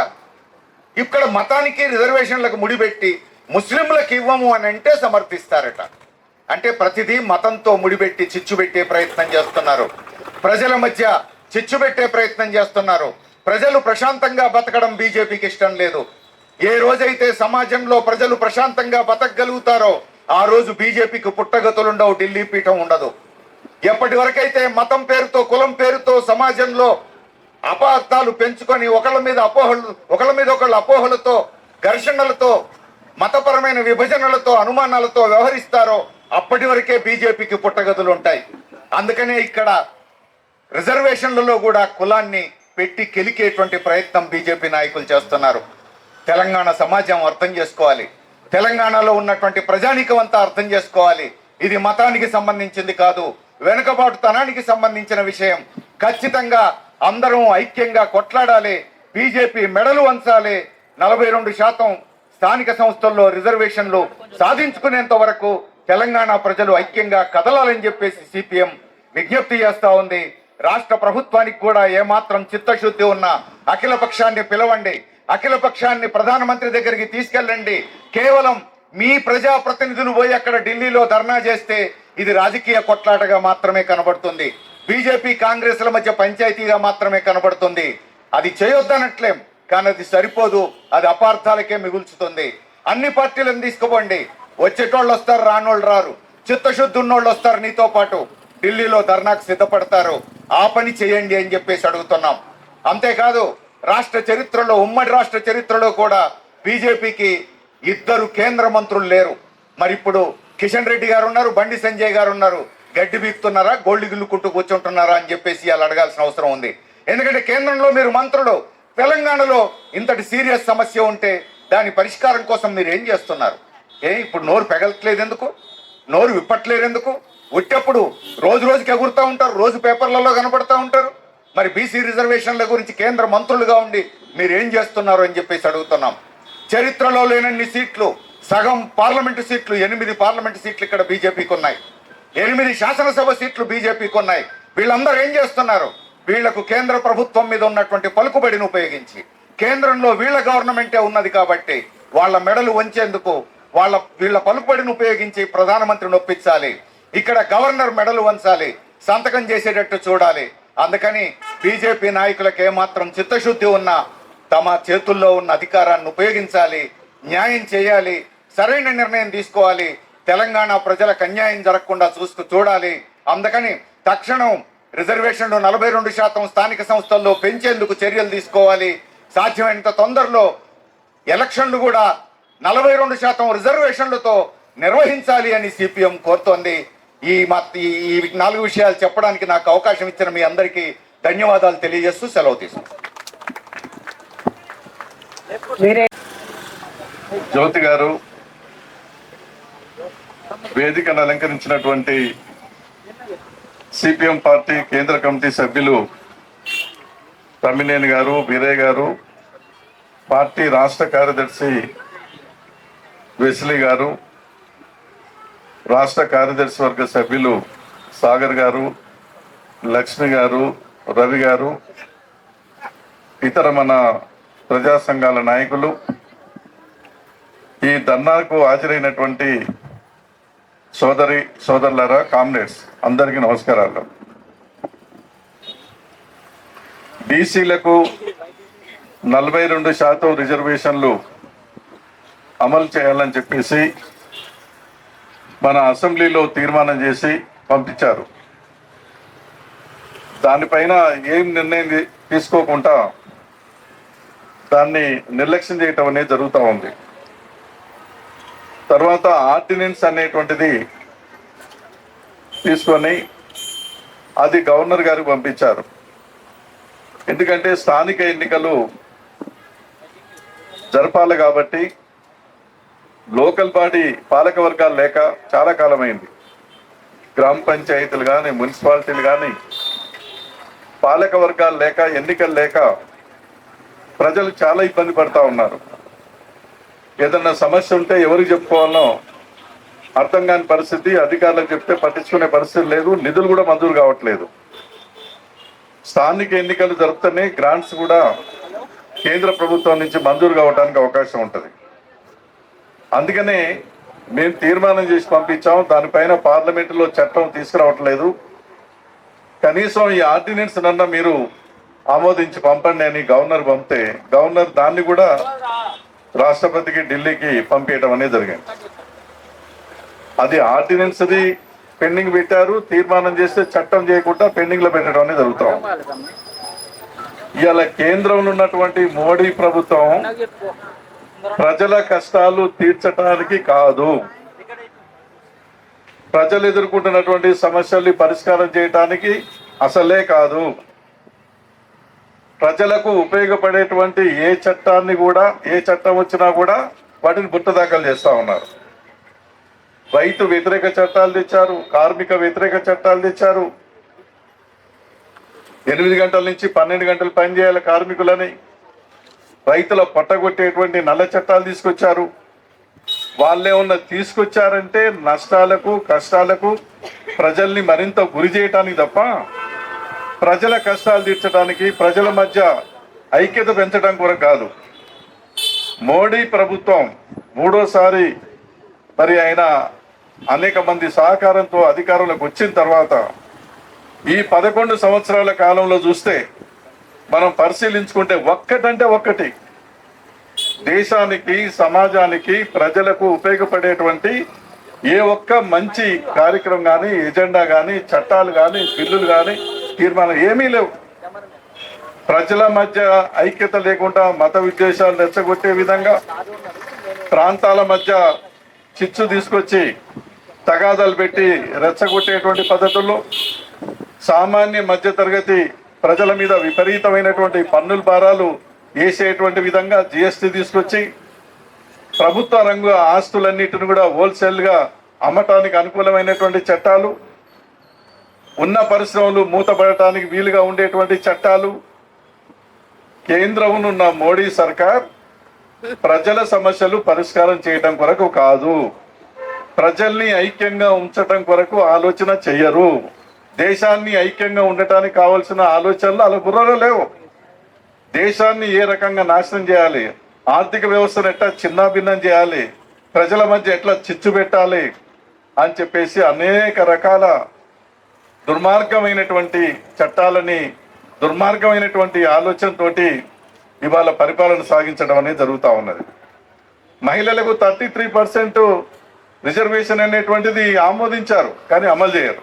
ఇక్కడ మతానికి రిజర్వేషన్లకు ముడిపెట్టి ముస్లింలకు ఇవ్వము అని అంటే సమర్థిస్తారట. అంటే ప్రతిదీ మతంతో ముడిపెట్టి చిచ్చు పెట్టే ప్రయత్నం చేస్తున్నారు. ప్రజల మధ్య చిచ్చు పెట్టే ప్రయత్నం చేస్తున్నారు. ప్రజలు ప్రశాంతంగా బతకడం బీజేపీకి ఇష్టం లేదు. ఏ రోజైతే సమాజంలో ప్రజలు ప్రశాంతంగా బతకగలుగుతారో ఆ రోజు బీజేపీకి పుట్టగతులుండవు, ఢిల్లీ పీఠం ఉండదు. ఎప్పటి వరకైతే మతం పేరుతో, కులం పేరుతో సమాజంలో అపార్థాలు పెంచుకొని ఒకళ్ళ మీద ఒకళ్ళు అపోహలతో, ఘర్షణలతో, మతపరమైన విభజనలతో, అనుమానాలతో వ్యవహరిస్తారో అప్పటి వరకే బీజేపీకి పుట్టగతులు ఉంటాయి. అందుకనే ఇక్కడ రిజర్వేషన్లలో కూడా కులాన్ని పెట్టి కెలికేటువంటి ప్రయత్నం బీజేపీ నాయకులు చేస్తున్నారు. తెలంగాణ సమాజం అర్థం చేసుకోవాలి, తెలంగాణలో ఉన్నటువంటి ప్రజానీకం అంతా అర్థం చేసుకోవాలి. ఇది మతానికి సంబంధించింది కాదు, వెనుకబాటుతనానికి సంబంధించిన విషయం. ఖచ్చితంగా అందరం ఐక్యంగా కొట్లాడాలి. బీజేపీ మెడలు వంచాలి. 42% స్థానిక సంస్థల్లో రిజర్వేషన్లు సాధించుకునేంత వరకు తెలంగాణ ప్రజలు ఐక్యంగా కదలాలని చెప్పేసి సిపిఎం విజ్ఞప్తి చేస్తా ఉంది. రాష్ట్ర ప్రభుత్వానికి కూడా ఏమాత్రం చిత్తశుద్ధి ఉన్నా అఖిల పక్షాన్ని పిలవండి, అఖిల పక్షాన్ని ప్రధానమంత్రి దగ్గరికి తీసుకెళ్ళండి. కేవలం మీ ప్రజాప్రతినిధులు పోయి అక్కడ ఢిల్లీలో ధర్నా చేస్తే ఇది రాజకీయ కొట్లాటగా మాత్రమే కనబడుతుంది, బీజేపీ కాంగ్రెస్ల మధ్య పంచాయతీగా మాత్రమే కనబడుతుంది. అది చేయొద్దనట్లేం, కానీ అది సరిపోదు, అది అపార్థాలకే మిగుల్చుతుంది. అన్ని పార్టీలను తీసుకుపోండి, వచ్చేటోళ్ళు వస్తారు, రానోళ్ళు రారు, చిత్తశుద్ధి ఉన్నోళ్ళు వస్తారు, నీతో పాటు ఢిల్లీలో ధర్నాకు సిద్ధపడతారు. ఆ పని చేయండి అని చెప్పేసి అడుగుతున్నాం. అంతేకాదు రాష్ట్ర చరిత్రలో, ఉమ్మడి రాష్ట్ర చరిత్రలో కూడా బీజేపీకి 2 కేంద్ర మంత్రులు లేరు. మరి ఇప్పుడు కిషన్ రెడ్డి గారు ఉన్నారు, బండి సంజయ్ గారు ఉన్నారు. గడ్డి బీక్తున్నారా, గోల్డ్ గిల్లుకుంటూ కూర్చుంటున్నారా అని చెప్పేసి వాళ్ళు అడగాల్సిన అవసరం ఉంది. ఎందుకంటే కేంద్రంలో మీరు మంత్రులు, తెలంగాణలో ఇంతటి సీరియస్ సమస్య ఉంటే దాని పరిష్కారం కోసం మీరు ఏం చేస్తున్నారు? ఇప్పుడు నోరు పెగలట్లేదు ఎందుకు? నోరు విప్పట్లేదు ఎందుకు? ఉట్టప్పుడు రోజు రోజుకి ఎగురుతూ ఉంటారు, రోజు పేపర్లలో కనపడతా ఉంటారు. మరి బీసీ రిజర్వేషన్ల గురించి కేంద్ర మంత్రులుగా ఉండి మీరు ఏం చేస్తున్నారు అని చెప్పేసి అడుగుతున్నాం. చరిత్రలో లేనన్ని సీట్లు, సగం పార్లమెంటు సీట్లు, 8 పార్లమెంటు సీట్లు ఇక్కడ బీజేపీకి ఉన్నాయి, 8 శాసనసభ సీట్లు బీజేపీకి ఉన్నాయి. వీళ్ళందరూ ఏం చేస్తున్నారు? వీళ్లకు కేంద్ర ప్రభుత్వం మీద ఉన్నటువంటి పలుకుబడిని ఉపయోగించి, కేంద్రంలో వీళ్ళ గవర్నమెంటే ఉన్నది కాబట్టి వాళ్ళ మెడలు వంచేందుకు వీళ్ళ పలుకుబడిని ఉపయోగించి ప్రధానమంత్రిని ఒప్పించాలి. ఇక్కడ గవర్నర్ మెడలు వంచాలి, సంతకం చేసేటట్టు చూడాలి. అందుకని బీజేపీ నాయకులకు ఏమాత్రం చిత్తశుద్ధి ఉన్నా తమ చేతుల్లో ఉన్న అధికారాన్ని ఉపయోగించాలి, న్యాయం చేయాలి, సరైన నిర్ణయం తీసుకోవాలి, తెలంగాణ ప్రజలకు అన్యాయం జరగకుండా చూడాలి. అందుకని తక్షణం రిజర్వేషన్లు 42% స్థానిక సంస్థల్లో పెంచేందుకు చర్యలు తీసుకోవాలి. సాధ్యమైనంత తొందరలో ఎలక్షన్లు కూడా 42% రిజర్వేషన్లతో నిర్వహించాలి అని సిపిఎం కోరుతోంది. ఈ 4 విషయాలు చెప్పడానికి నాకు అవకాశం ఇచ్చిన మీ అందరికీ ధన్యవాదాలు తెలియజేస్తూ సెలవు తీసుకుంటాను. జ్యోతి గారు, వేదికను అలంకరించినటువంటి సిపిఎం పార్టీ కేంద్ర కమిటీ సభ్యులు తమ్మినేని గారు, వీరయ్య గారు, పార్టీ రాష్ట్ర కార్యదర్శి వెస్లీ గారు, రాష్ట్ర కార్యదర్శి వర్గ సభ్యులు సాగర్ గారు, లక్ష్మి గారు, రవి గారు, ఇతర మన ప్రజా సంఘాల నాయకులు, ఈ ధర్నాకు హాజరైనటువంటి సోదరులారా, కామ్రేడ్స్ అందరికీ నమస్కారాలు. బీసీలకు 42% రిజర్వేషన్లు అమలు చేయాలని చెప్పేసి మన అసెంబ్లీలో తీర్మానం చేసి పంపించారు. దానిపైన ఏం నిర్ణయం తీసుకోకుండా దాన్ని నిర్లక్ష్యం చేయటం అనేది జరుగుతూ ఉంది. తర్వాత ఆర్డినెన్స్ అనేటువంటిది తీసుకొని అది గవర్నర్ గారికి పంపించారు. ఎందుకంటే స్థానిక ఎన్నికలు జరపాలి కాబట్టి లోకల్ బాడీ పాలక వర్గాలు లేక చాలా కాలమైంది. గ్రామ పంచాయతీలు కానీ, మున్సిపాలిటీలు కానీ పాలక వర్గాలు లేక, ఎన్నికలు లేక ప్రజలు చాలా ఇబ్బంది పడతా ఉన్నారు. ఏదన్నా సమస్య ఉంటే ఎవరికి చెప్పుకోవాలనో అర్థం కాని పరిస్థితి, అధికారులకు చెప్తే పట్టించుకునే పరిస్థితి లేదు, నిధులు కూడా మంజూరు కావట్లేదు. స్థానిక ఎన్నికలు జరుపుతూనే గ్రాంట్స్ కూడా కేంద్ర ప్రభుత్వం నుంచి మంజూరు కావడానికి అవకాశం ఉంటుంది. అందుకనే మేము తీర్మానం చేసి పంపించాం. దానిపైన పార్లమెంటులో చట్టం తీసుకురావట్లేదు. కనీసం ఈ ఆర్డినెన్స్ నన్న మీరు ఆమోదించి పంపండి అని గవర్నర్ పంపితే గవర్నర్ దాన్ని కూడా రాష్ట్రపతికి, ఢిల్లీకి పంపించడం అనేది జరిగింది. అది ఆర్డినెన్స్ది పెండింగ్ పెట్టారు, తీర్మానం చేస్తే చట్టం చేయకుండా పెండింగ్ లో పెట్టడం అనేది జరుగుతాం. ఇవాళ కేంద్రంలో ఉన్నటువంటి మోడీ ప్రభుత్వం ప్రజల కష్టాలు తీర్చడానికి కాదు, ప్రజలు ఎదుర్కొంటున్నటువంటి సమస్యల్ని పరిష్కారం చేయడానికి అసలే కాదు, ప్రజలకు ఉపయోగపడేటువంటి ఏ చట్టాన్ని కూడా, ఏ చట్టం వచ్చినా కూడా వాటిని బుట్టదాఖలు చేస్తా ఉన్నారు. రైతు వ్యతిరేక చట్టాలు తెచ్చారు, కార్మిక వ్యతిరేక చట్టాలు తెచ్చారు. 8 గంటల నుంచి 12 గంటలు పనిచేయాలి కార్మికులని, రైతుల పట్టగొట్టేటువంటి నల్ల చట్టాలు తీసుకొచ్చారు. వాళ్ళే ఉన్న తీసుకొచ్చారంటే నష్టాలకు కష్టాలకు ప్రజల్ని మరింత గురి చేయటానికి తప్ప ప్రజల కష్టాలు తీర్చడానికి ప్రజల మధ్య ఐక్యత పెంచడం కొరకు కాదు. మోడీ ప్రభుత్వం మూడోసారి మరి ఆయన అనేక మంది సహకారంతో అధికారంలోకి వచ్చిన తర్వాత ఈ 11 సంవత్సరాల కాలంలో చూస్తే మనం పరిశీలించుకుంటే ఒక్కటంటే ఒక్కటి దేశానికి సమాజానికి ప్రజలకు ఉపయోగపడేటువంటి ఏ ఒక్క మంచి కార్యక్రమం కానీ ఎజెండా కానీ చట్టాలు కానీ బిల్లులు కానీ తీర్మానం ఏమీ లేవు. ప్రజల మధ్య ఐక్యత లేకుండా మత విద్వేషాలు రెచ్చగొట్టే విధంగా ప్రాంతాల మధ్య చిచ్చు తీసుకొచ్చి తగాదాలు పెట్టి రెచ్చగొట్టేటువంటి పద్ధతుల్లో సామాన్య మధ్య తరగతి ప్రజల మీద విపరీతమైనటువంటి పన్నుల భారాలు వేసేటువంటి విధంగా జిఎస్టీ తీసుకొచ్చి ప్రభుత్వ రంగు ఆస్తులన్నిటిని కూడా హోల్సేల్గా అమ్మటానికి అనుకూలమైనటువంటి చట్టాలు, ఉన్న పరిశ్రమలు మూతపడటానికి వీలుగా ఉండేటువంటి చట్టాలు. కేంద్రంలో మోడీ సర్కార్ ప్రజల సమస్యలు పరిష్కారం చేయడం కొరకు కాదు, ప్రజల్ని ఐక్యంగా ఉంచటం కొరకు ఆలోచన చెయ్యరు. దేశాన్ని ఐక్యంగా ఉండటానికి కావాల్సిన ఆలోచనలు అలా బుర్రలో లేవు. దేశాన్ని ఏ రకంగా నాశనం చేయాలి, ఆర్థిక వ్యవస్థను ఎట్లా చిన్నాభిన్నం చేయాలి, ప్రజల మధ్య ఎట్లా చిచ్చు పెట్టాలి అని చెప్పేసి అనేక రకాల దుర్మార్గమైనటువంటి చట్టాలని దుర్మార్గమైనటువంటి ఆలోచనతోటి ఇవాళ పరిపాలన సాగించడం అనేది జరుగుతూ ఉన్నది. మహిళలకు 33% రిజర్వేషన్ అనేటువంటిది ఆమోదించారు, కానీ అమలు చేయరు.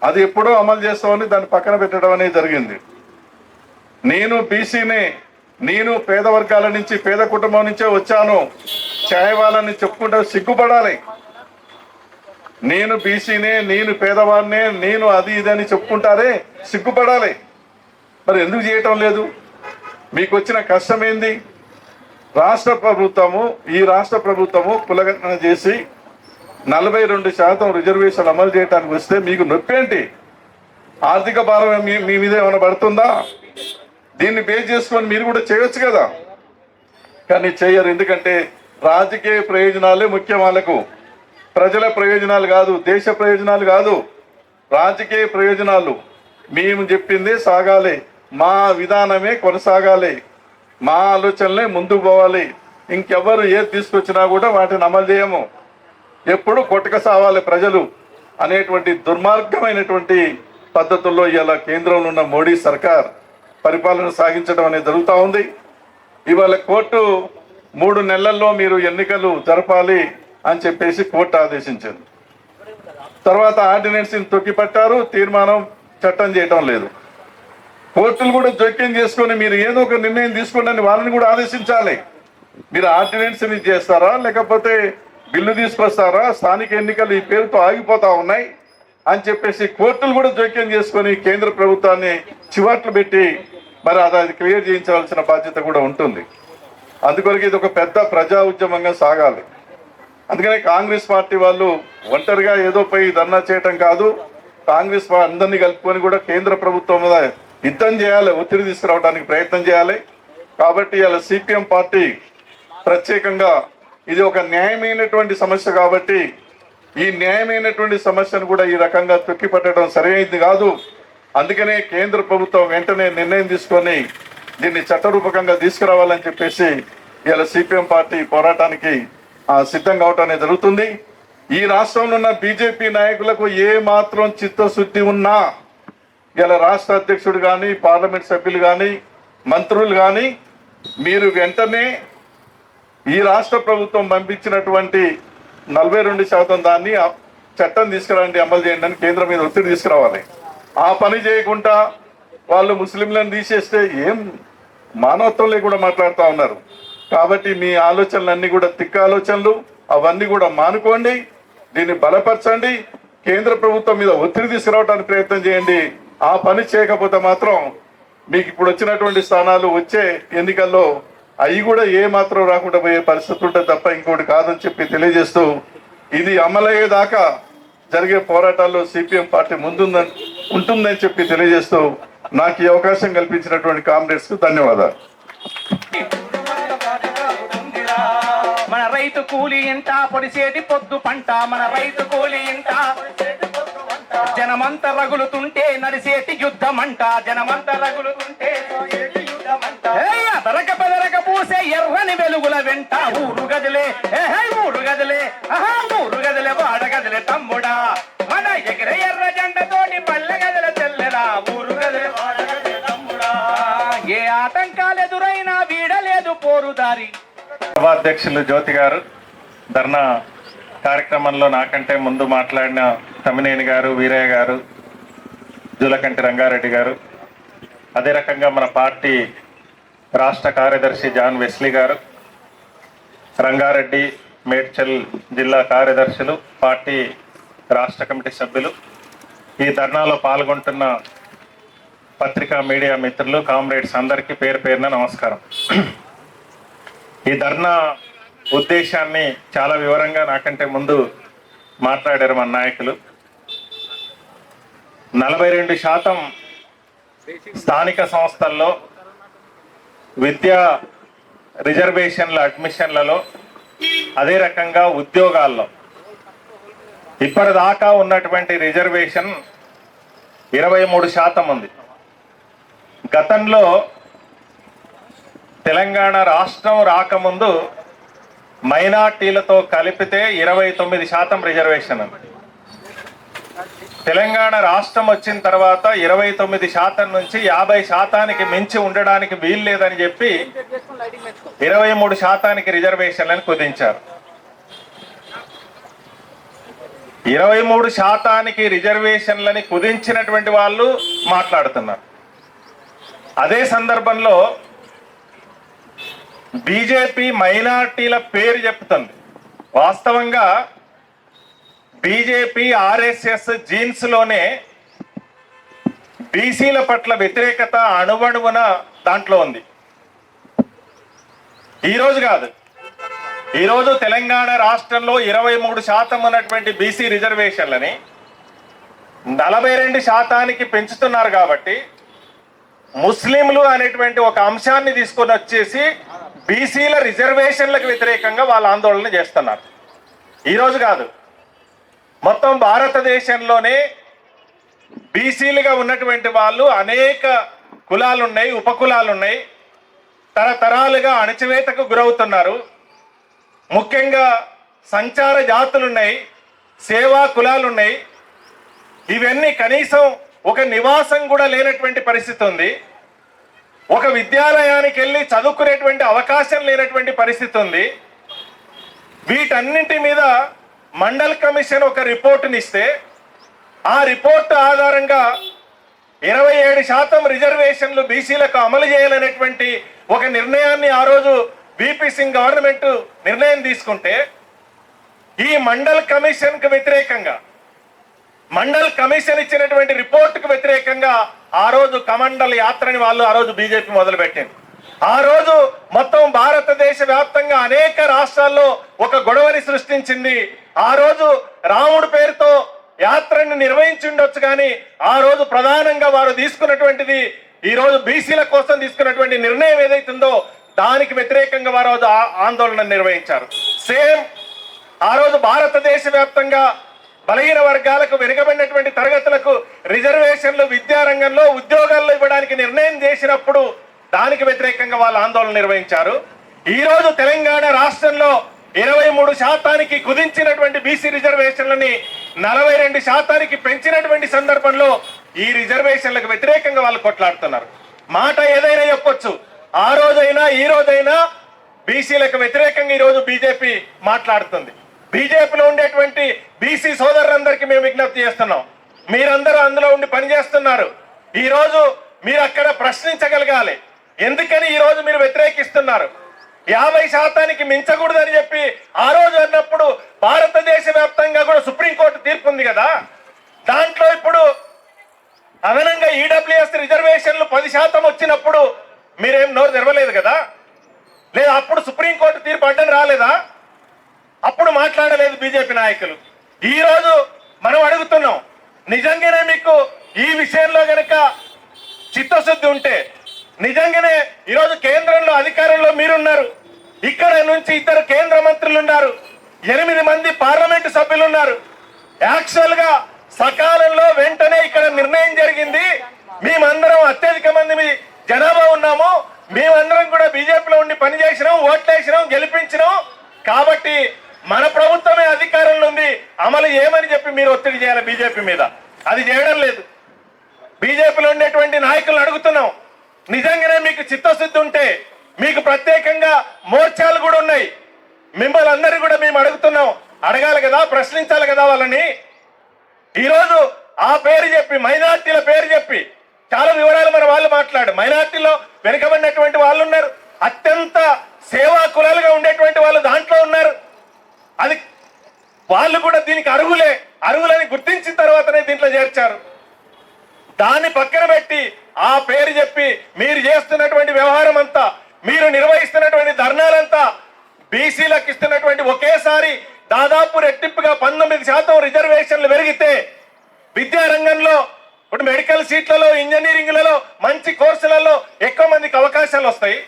అది ఎప్పుడో అమలు చేస్తామని దాన్ని పక్కన పెట్టడం అనేది జరిగింది. నేను బీసీనే, నేను పేద వర్గాల నుంచి పేద కుటుంబం నుంచే వచ్చాను ఛాయవాలని చెప్పుకుంటే సిగ్గుపడాలి. నేను బీసీనే, నేను పేదవాడినే, నేను అది ఇదని చెప్పుకుంటారే సిగ్గుపడాలి. మరి ఎందుకు చేయటం లేదు? మీకు వచ్చిన కష్టం ఏంది? ఈ రాష్ట్ర ప్రభుత్వము కులగణన చేసి 42% రిజర్వేషన్ అమలు చేయడానికి వస్తే మీకు నొప్పేంటి? ఆర్థిక భారం మీ మీద ఏమైనా పడుతుందా? దీన్ని బేస్ చేసుకొని మీరు కూడా చేయొచ్చు కదా, కానీ చేయరు. ఎందుకంటే రాజకీయ ప్రయోజనాలే ముఖ్యం వాళ్ళకు. ప్రజల ప్రయోజనాలు కాదు, దేశ ప్రయోజనాలు కాదు, రాజకీయ ప్రయోజనాలు. మేము చెప్పిందే సాగాలి, మా విధానమే కొనసాగాలి, మా ఆలోచనలే ముందుకు పోవాలి. ఇంకెవ్వరు ఏది తీసుకొచ్చినా కూడా వాటిని అమలు చేయము, ఎప్పుడు కొట్టక సావాలి ప్రజలు అనేటువంటి దుర్మార్గమైనటువంటి పద్ధతుల్లో ఇవాళ కేంద్రంలో ఉన్న మోడీ సర్కార్ పరిపాలన సాగించడం అనేది జరుగుతూ ఉంది. ఇవాళ కోర్టు 3 నెలల్లో మీరు ఎన్నికలు జరపాలి అని చెప్పేసి కోర్టు ఆదేశించింది. తర్వాత ఆర్డినెన్స్ని తొక్కిపట్టారు, తీర్మానం చట్టం చేయటం లేదు. కోర్టులు కూడా జోక్యం చేసుకొని మీరు ఏదో ఒక నిర్ణయం తీసుకోండి వాళ్ళని కూడా ఆదేశించాలి. మీరు ఆర్డినెన్స్ని చేస్తారా లేకపోతే బిల్లు తీసుకొస్తారా? స్థానిక ఎన్నికలు ఈ పేరుతో ఆగిపోతా ఉన్నాయి అని చెప్పేసి కోర్టులు కూడా జోక్యం చేసుకొని కేంద్ర ప్రభుత్వాన్ని చివాట్లు పెట్టి మరి అది క్లియర్ చేయించవలసిన బాధ్యత కూడా ఉంటుంది. అందుకొరకు ఇది ఒక పెద్ద ప్రజా ఉద్యమంగా సాగాలి. అందుకనే కాంగ్రెస్ పార్టీ వాళ్ళు ఒంటరిగా ఏదో పోయి ధర్నా చేయటం కాదు, కాంగ్రెస్ అందరినీ కలుపుకొని కూడా కేంద్ర ప్రభుత్వం మీద యుద్ధం చేయాలి, ఒత్తిడి తీసుకురావడానికి ప్రయత్నం చేయాలి. కాబట్టి ఇలా సిపిఎం పార్టీ ప్రత్యేకంగా ఇది ఒక న్యాయమైనటువంటి సమస్య కాబట్టి ఈ న్యాయమైనటువంటి సమస్యను కూడా ఈ రకంగా తొక్కిపట్టడం సరైనది కాదు. అందుకనే కేంద్ర ప్రభుత్వం వెంటనే నిర్ణయం తీసుకొని దీన్ని చట్టరూపకంగా తీసుకురావాలని చెప్పేసి ఇలా సిపిఎం పార్టీ పోరాటానికి సిద్ధంగా అవటం అనేది జరుగుతుంది. ఈ రాష్ట్రంలో ఉన్న బీజేపీ నాయకులకు ఏ మాత్రం చిత్తశుద్ధి ఉన్నా ఇలా రాష్ట్ర అధ్యక్షుడు కానీ పార్లమెంట్ సభ్యులు కానీ మంత్రులు కానీ మీరు వెంటనే ఈ రాష్ట్ర ప్రభుత్వం పంపించినటువంటి 42% దాన్ని చట్టం తీసుకురండి, అమలు చేయండి అని కేంద్రం మీద ఒత్తిడి తీసుకురావాలి. ఆ పని చేయకుండా వాళ్ళు ముస్లింలను తీసేస్తే ఏం మానవత్వం లేకుండా మాట్లాడుతూ ఉన్నారు. కాబట్టి మీ ఆలోచనలన్నీ కూడా తిక్క ఆలోచనలు, అవన్నీ కూడా మానుకోండి, దీన్ని బలపరచండి, కేంద్ర ప్రభుత్వం మీద ఒత్తిడి తీసుకురావడానికి ప్రయత్నం చేయండి. ఆ పని చేయకపోతే మాత్రం మీకు ఇప్పుడు వచ్చినటువంటి స్థానాలు వచ్చే ఎన్నికల్లో అవి కూడా ఏ మాత్రం రాకుండా పోయే పరిస్థితి ఉంటుంది తప్ప ఇంకోటి కాదని చెప్పి తెలియజేస్తూ ఇది అమలయ్యేదాకా జరిగే పోరాటాల్లో సిపిఎం పార్టీ ఉంటుందని చెప్పి తెలియజేస్తూ నాకు ఈ అవకాశం కల్పించినటువంటి కామ్రేడ్స్కు ధన్యవాదాలు. రైతు కూలి ఇంట పొడిసేటి పొద్దు పంట మన రైతు కూలి ఇంట జనమంత రగులుతుంటే నడిసేటి యుద్ధమంట జనమంత రగులుతుంటే బెదరక బెదరక పూసే ఎర్రని వెలుగుల వెంట ఊరు గదిలే ఊరు గదిలే ఊరు గదిలే వాడ గదిలే తమ్ముడా మన ఎగిరే ఎర్ర జెండతోటి పల్లె గదిల తెల్లెరా ఊరు గదిలే వాడ గదిలే తమ్ముడా ఏ ఆటంకాలు ఎదురైనా వీడలేదు పోరుదారి. సభాధ్యక్షులు జ్యోతి గారు, ధర్నా కార్యక్రమంలో నాకంటే ముందు మాట్లాడిన తమ్మినేని గారు, వీరయ్య గారు, జూలకంటి రంగారెడ్డి గారు, అదే రకంగా మన పార్టీ రాష్ట్ర కార్యదర్శి జాన్ వెస్లీ గారు, రంగారెడ్డి మేడ్చల్ జిల్లా కార్యదర్శులు, పార్టీ రాష్ట్ర కమిటీ సభ్యులు, ఈ ధర్నాలో పాల్గొంటున్న పత్రికా మీడియా మిత్రులు, కామ్రేడ్స్ అందరికీ పేరు పేరున నమస్కారం. ఈ ధర్నా ఉద్దేశాన్ని చాలా వివరంగా నాకంటే ముందు మాట్లాడారు మన నాయకులు. 42% స్థానిక సంస్థల్లో విద్యా రిజర్వేషన్ల అడ్మిషన్లలో, అదే రకంగా ఉద్యోగాల్లో ఇప్పటిదాకా ఉన్నటువంటి రిజర్వేషన్ 23% ఉంది. గతంలో తెలంగాణ రాష్ట్రం రాకముందు మైనార్టీలతో కలిపితే 29% రిజర్వేషన్ ఉంది. తెలంగాణ రాష్ట్రం వచ్చిన తర్వాత 29% నుంచి 50%కి మించి ఉండడానికి వీలు లేదని చెప్పి 23% రిజర్వేషన్లను కుదించారు. 23% రిజర్వేషన్లని కుదించినటువంటి వాళ్ళు మాట్లాడుతున్నారు. అదే సందర్భంలో బీజేపీ మైనార్టీల పేరు చెప్తుంది. వాస్తవంగా బీజేపీ ఆర్ఎస్ఎస్ జీన్స్లోనే బీసీల పట్ల వ్యతిరేకత అణువణువున దాంట్లో ఉంది. ఈరోజు కాదు, ఈరోజు తెలంగాణ రాష్ట్రంలో 23% ఉన్నటువంటి బీసీ రిజర్వేషన్లని 42%కి పెంచుతున్నారు. కాబట్టి ముస్లింలు అనేటువంటి ఒక అంశాన్ని తీసుకొని వచ్చేసి బీసీల రిజర్వేషన్లకు వ్యతిరేకంగా వాళ్ళ ఆందోళన చేస్తున్నారు. ఈరోజు కాదు, మొత్తం భారతదేశంలోనే బీసీలుగా ఉన్నటువంటి వాళ్ళు అనేక కులాలు ఉన్నాయి, ఉపకులాలు ఉన్నాయి, తరతరాలుగా అణచివేతకు గురవుతున్నారు. ముఖ్యంగా సంచార జాతులున్నాయి, సేవా కులాలున్నాయి. ఇవన్నీ కనీసం ఒక నివాసం కూడా లేనటువంటి పరిస్థితి ఉంది. ఒక విద్యాలయానికి వెళ్ళి చదువుకునేటువంటి అవకాశం లేనటువంటి పరిస్థితి ఉంది. వీటన్నింటి మీద మండల్ కమిషన్ ఒక రిపోర్టుని ఇస్తే ఆ రిపోర్టు ఆధారంగా 27% రిజర్వేషన్లు బీసీలకు అమలు చేయాలనేటువంటి ఒక నిర్ణయాన్ని ఆ రోజు విపి సింగ్ గవర్నమెంట్ నిర్ణయం తీసుకుంటే, ఈ మండల్ కమిషన్కు వ్యతిరేకంగా, మండల్ కమిషన్ ఇచ్చినటువంటి రిపోర్టుకు వ్యతిరేకంగా ఆ రోజు కమండల్ యాత్రని వాళ్ళు ఆ రోజు బీజేపీ మొదలుపెట్టింది. ఆ రోజు మొత్తం భారతదేశ వ్యాప్తంగా అనేక రాష్ట్రాల్లో ఒక గొడవని సృష్టించింది. ఆ రోజు రాముడి పేరుతో యాత్రని నిర్వహించుండొచ్చు, కానీ ఆ రోజు ప్రధానంగా వారు తీసుకున్నటువంటిది, ఈ రోజు బీసీల కోసం తీసుకున్నటువంటి నిర్ణయం ఏదైతుందో దానికి వ్యతిరేకంగా వారు రోజు ఆందోళన నిర్వహించారు. సేమ్ ఆ రోజు భారతదేశ వ్యాప్తంగా బలహీన వర్గాలకు, వెనుకబడినటువంటి తరగతులకు రిజర్వేషన్లు విద్యారంగంలో, ఉద్యోగాల్లో ఇవ్వడానికి నిర్ణయం చేసినప్పుడు దానికి వ్యతిరేకంగా వాళ్ళు ఆందోళన నిర్వహించారు. ఈ రోజు తెలంగాణ రాష్ట్రంలో 23%కి కుదించినటువంటి బీసీ రిజర్వేషన్లని 42%కి పెంచినటువంటి సందర్భంలో ఈ రిజర్వేషన్లకు వ్యతిరేకంగా వాళ్ళు కొట్లాడుతున్నారు. మాట ఏదైనా చెప్పొచ్చు, ఆ రోజైనా ఈ రోజైనా బీసీలకు వ్యతిరేకంగా ఈరోజు బీజేపీ మాట్లాడుతుంది. బీజేపీలో ఉండేటువంటి బీసీ సోదరులందరికీ మేము విజ్ఞప్తి చేస్తున్నాం, మీరందరూ అందులో ఉండి పనిచేస్తున్నారు. ఈరోజు మీరు అక్కడ ప్రశ్నించగలగాలి, ఎందుకని ఈరోజు మీరు వ్యతిరేకిస్తున్నారు. 50%కి మించకూడదని చెప్పి ఆ రోజు అన్నప్పుడు భారతదేశ వ్యాప్తంగా కూడా సుప్రీంకోర్టు తీర్పు ఉంది కదా, దాంట్లో ఇప్పుడు అదనంగా ఈడబ్ల్యూఎస్ రిజర్వేషన్లు 10% వచ్చినప్పుడు మీరేం నోరు తెరవలేదు కదా, లేదా అప్పుడు సుప్రీంకోర్టు తీర్పు అడ్డం రాలేదా, అప్పుడు మాట్లాడలేదు బీజేపీ నాయకులు. ఈ రోజు మనం అడుగుతున్నాం, నిజంగానే మీకు ఈ విషయంలో గనక చిత్తశుద్ధి ఉంటే, నిజంగానే ఈరోజు కేంద్రంలో అధికారంలో మీరున్నారు, ఇక్కడ నుంచి 2 కేంద్ర మంత్రులు ఉన్నారు, 8 మంది పార్లమెంటు సభ్యులు ఉన్నారు. యాక్చువల్ గా సకాలంలో వెంటనే ఇక్కడ నిర్ణయం జరిగింది. మేమందరం అత్యధిక మంది జనాభా ఉన్నాము, మేమందరం కూడా బీజేపీలో ఉండి పనిచేసినాం, ఓట్లేసినాం, గెలిపించినాం. కాబట్టి మన ప్రభుత్వమే అధికారంలో ఉంది, అమలు ఏమని చెప్పి మీరు ఒత్తిడి చేయాలి బీజేపీ మీద. అది చేయడం లేదు. బీజేపీలో ఉండేటువంటి నాయకులను అడుగుతున్నాం, నిజంగానే మీకు చిత్తశుద్ధి ఉంటే మీకు ప్రత్యేకంగా మోర్చాలు కూడా ఉన్నాయి, మిమ్మల్ని అందరూ కూడా మేము అడుగుతున్నాం, అడగాలి కదా, ప్రశ్నించాలి కదా వాళ్ళని. ఈరోజు ఆ పేరు చెప్పి, మైనార్టీల పేరు చెప్పి చాలా వివరాలు మన వాళ్ళు మాట్లాడు. మైనార్టీలో వెనుకబడినటువంటి వాళ్ళు ఉన్నారు, అత్యంత సేవా కులాలుగా ఉండేటువంటి వాళ్ళు దాంట్లో ఉన్నారు. అది వాళ్ళు కూడా దీనికి అర్హులని గుర్తించిన తర్వాతనే దీంట్లో చేర్చారు. దాన్ని పక్కన పెట్టి ఆ పేరు చెప్పి మీరు చేస్తున్నటువంటి వ్యవహారం అంతా, మీరు నిర్వహిస్తున్నటువంటి ధర్నాలంతా బీసీలకు ఇస్తున్నటువంటి ఒకేసారి దాదాపు రెట్టింపుగా 19% రిజర్వేషన్లు పెరిగితే విద్యారంగంలో ఇప్పుడు మెడికల్ సీట్లలో, ఇంజనీరింగ్లలో, మంచి కోర్సులలో ఎక్కువ మందికి అవకాశాలు వస్తాయి.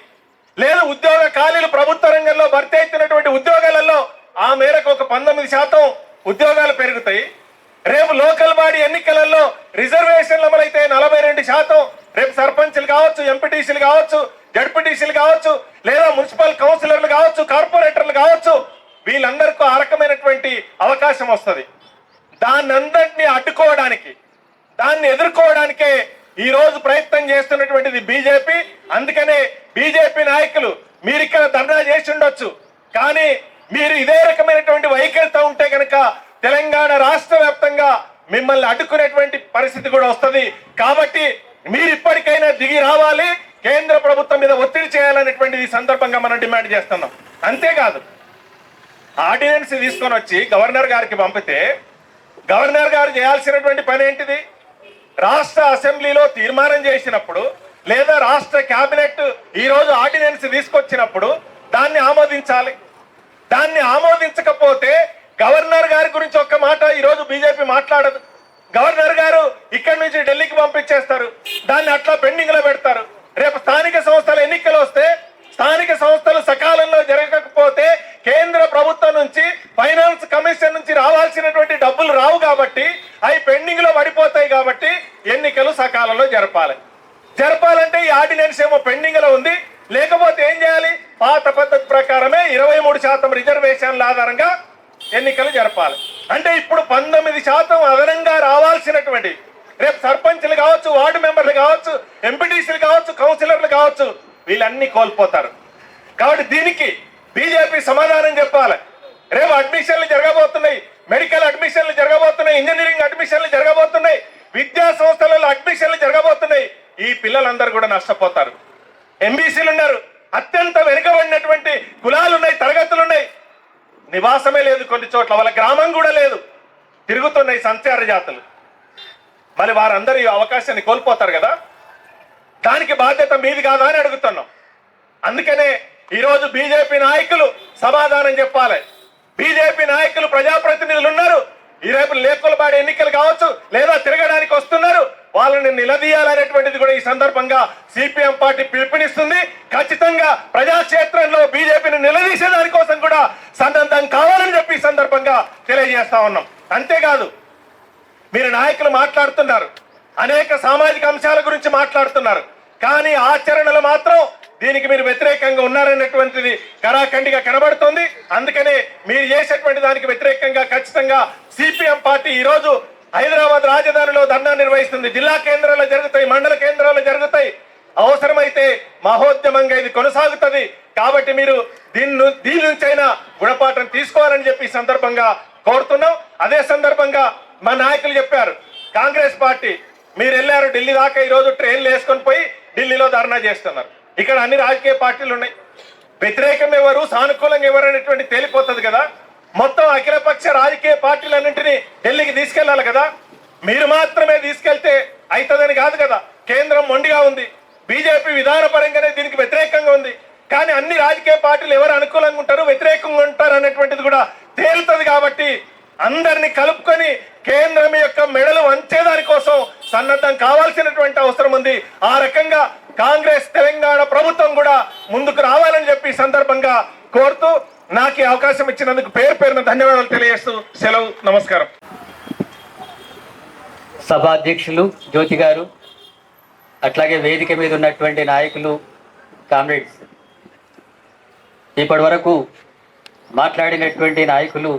లేదు ఉద్యోగ ఖాళీలు ప్రభుత్వ రంగంలో భర్తీ అవుతున్నటువంటి ఉద్యోగాలలో ఆ మేరకు ఒక 19% ఉద్యోగాలు పెరుగుతాయి. రేపు లోకల్ బాడీ ఎన్నికలలో రిజర్వేషన్లు అమలైతే 42%, రేపు సర్పంచ్లు కావచ్చు, ఎంపీటీసీలు కావచ్చు, జడ్పీటీసీలు కావచ్చు, లేదా మున్సిపల్ కౌన్సిలర్లు కావచ్చు, కార్పొరేటర్లు కావచ్చు, వీళ్ళందరికీ ఆ రకమైనటువంటి అవకాశం వస్తుంది. దాన్నందరినీ అడ్డుకోవడానికి, దాన్ని ఎదుర్కోవడానికే ఈ రోజు ప్రయత్నం చేస్తున్నటువంటిది బీజేపీ. అందుకనే బీజేపీ నాయకులు మీరు ఇక్కడ ధర్నా చేసి ఉండొచ్చు, కానీ మీరు ఇదే రకమైనటువంటి వైఖరితో ఉంటే కనుక తెలంగాణ రాష్ట్ర వ్యాప్తంగా మిమ్మల్ని అడ్డుకునేటువంటి పరిస్థితి కూడా వస్తుంది. కాబట్టి మీరు ఇప్పటికైనా దిగి రావాలి, కేంద్ర ప్రభుత్వం మీద ఒత్తిడి చేయాలనేటువంటిది ఈ సందర్భంగా మనం డిమాండ్ చేస్తున్నాం. అంతేకాదు, ఆర్డినెన్స్ తీసుకొని వచ్చి గవర్నర్ గారికి పంపితే గవర్నర్ గారు చేయాల్సినటువంటి పని ఏంటిది? రాష్ట్ర అసెంబ్లీలో తీర్మానం చేసినప్పుడు, లేదా రాష్ట్ర కేబినెట్ ఈ రోజు ఆర్డినెన్స్ తీసుకొచ్చినప్పుడు దాన్ని ఆమోదించాలి. దాన్ని ఆమోదించకపోతే గవర్నర్ గారి గురించి ఒక్క మాట ఈ రోజు బీజేపీ మాట్లాడదు. గవర్నర్ గారు ఇక్కడి నుంచి ఢిల్లీకి పంపించేస్తారు, దాన్ని అట్లా పెండింగ్ లో పెడతారు. రేపు స్థానిక సంస్థల ఎన్నికలు వస్తే, స్థానిక సంస్థలు సకాలంలో జరగకపోతే కేంద్ర ప్రభుత్వం నుంచి, ఫైనాన్స్ కమిషన్ నుంచి రావాల్సినటువంటి డబ్బులు రావు కాబట్టి అవి పెండింగ్ లో పడిపోతాయి. కాబట్టి ఎన్నికలు సకాలంలో జరపాలంటే ఈ ఆర్డినెన్స్ ఏమో పెండింగ్ లో ఉంది. లేకపోతే ఏం చేయాలి? పాత పద్ధతి ప్రకారమే 23% రిజర్వేషన్ల ఆధారంగా ఎన్నికలు జరపాలి. అంటే ఇప్పుడు 19% అదనంగా రావాల్సినటువంటి, రేపు సర్పంచ్లు కావచ్చు, వార్డు మెంబర్లు కావచ్చు, ఎంపీటీసీలు కావచ్చు, కౌన్సిలర్లు కావచ్చు, వీళ్ళన్నీ కోల్పోతారు. కాబట్టి దీనికి బీజేపీ సమాధానం చెప్పాలి. రేపు అడ్మిషన్లు జరగబోతున్నాయి, మెడికల్ అడ్మిషన్లు జరగబోతున్నాయి, ఇంజనీరింగ్ అడ్మిషన్లు జరగబోతున్నాయి, విద్యా సంస్థలలో అడ్మిషన్లు జరగబోతున్నాయి. ఈ పిల్లలందరూ కూడా నష్టపోతారు. ఎంబీసీలు ఉన్నారు, అత్యంత వెనుకబడినటువంటి కులాలు ఉన్నాయి, తరగతులు ఉన్నాయి, నివాసమే లేదు కొన్ని చోట్ల, వాళ్ళ గ్రామం కూడా లేదు, తిరుగుతున్నాయి సంచార జాతులు. మరి వారందరూ ఈ అవకాశాన్ని కోల్పోతారు కదా, దానికి బాధ్యత మీది కాదా అని అడుగుతున్నాం. అందుకనే ఈరోజు బీజేపీ నాయకులు సమాధానం చెప్పాలి. బీజేపీ నాయకులు, ప్రజాప్రతినిధులు ఉన్నారు, ఈ రేపు లేకులబాడి ఎన్నికలు కావచ్చు, లేదా తిరగడానికి వస్తున్నారు, వాళ్ళని నిలదీయాలనేటువంటిది కూడా ఈ సందర్భంగా సిపిఎం పార్టీ పిలుపునిస్తుంది. ఖచ్చితంగా ప్రజాక్షేత్రంలో బీజేపీని నిలదీసే దానికోసం కూడా సన్నద్ధం కావాలని చెప్పి ఈ సందర్భంగా తెలియజేస్తా ఉన్నాం. అంతేకాదు, మీరు నాయకులు మాట్లాడుతున్నారు, అనేక సామాజిక అంశాల గురించి మాట్లాడుతున్నారు, కానీ ఆచరణలు మాత్రం దీనికి మీరు వ్యతిరేకంగా ఉన్నారనేటువంటిది కరాఖండిగా కనబడుతుంది. అందుకనే మీరు చేసేటువంటి దానికి వ్యతిరేకంగా ఖచ్చితంగా సిపిఎం పార్టీ ఈరోజు హైదరాబాద్ రాజధానిలో ధర్నా నిర్వహిస్తుంది. జిల్లా కేంద్రాల్లో జరుగుతాయి, మండల కేంద్రాల్లో జరుగుతాయి, అవసరమైతే మహోద్యమంగా ఇది కొనసాగుతుంది. కాబట్టి మీరు దీని నుంచైనా గుణపాఠం తీసుకోవాలని చెప్పి ఈ సందర్భంగా కోరుతున్నాం. అదే సందర్భంగా మా నాయకులు చెప్పారు, కాంగ్రెస్ పార్టీ మీరు వెళ్ళారు ఢిల్లీ దాకా, ఈరోజు ట్రైన్లు వేసుకొని పోయి ఢిల్లీలో ధర్నా చేస్తున్నారు. ఇక్కడ అన్ని రాజకీయ పార్టీలు ఉన్నాయి, వ్యతిరేకం ఎవరు, సానుకూలంగా ఎవరు అనేటువంటి తేలిపోతుంది కదా. మొత్తం అఖిలపక్ష రాజకీయ పార్టీలన్నింటినీ ఢిల్లీకి తీసుకెళ్లాలి కదా. మీరు మాత్రమే తీసుకెళ్తే అవుతుందని కాదు కదా. కేంద్రం మొండిగా ఉంది, బీజేపీ విధానపరంగానే దీనికి వ్యతిరేకంగా ఉంది. కానీ అన్ని రాజకీయ పార్టీలు ఎవరు అనుకూలంగా ఉంటారు, వ్యతిరేకంగా ఉంటారు అనేటువంటిది కూడా తేలుతుంది. కాబట్టి అందరినీ కలుపుకొని కేంద్రం యొక్క మెడలు వంచేదాని కోసం సన్నద్ధం కావాల్సినటువంటి అవసరం ఉంది. ఆ రకంగా కాంగ్రెస్ తెలంగాణ ప్రభుత్వం కూడా ముందుకు రావాలని చెప్పి సందర్భంగా కోరుతూ నాకు ఈ అవకాశం ఇచ్చినందుకు పేరు పేరున ధన్యవాదాలు తెలియజేస్తూ సెలవు. నమస్కారం. సభాధ్యక్షులు జ్యోతి గారు, అట్లాగే వేదిక మీద ఉన్నటువంటి నాయకులు, కామ్రేడ్స్, ఇప్పటి వరకు మాట్లాడినటువంటి నాయకులు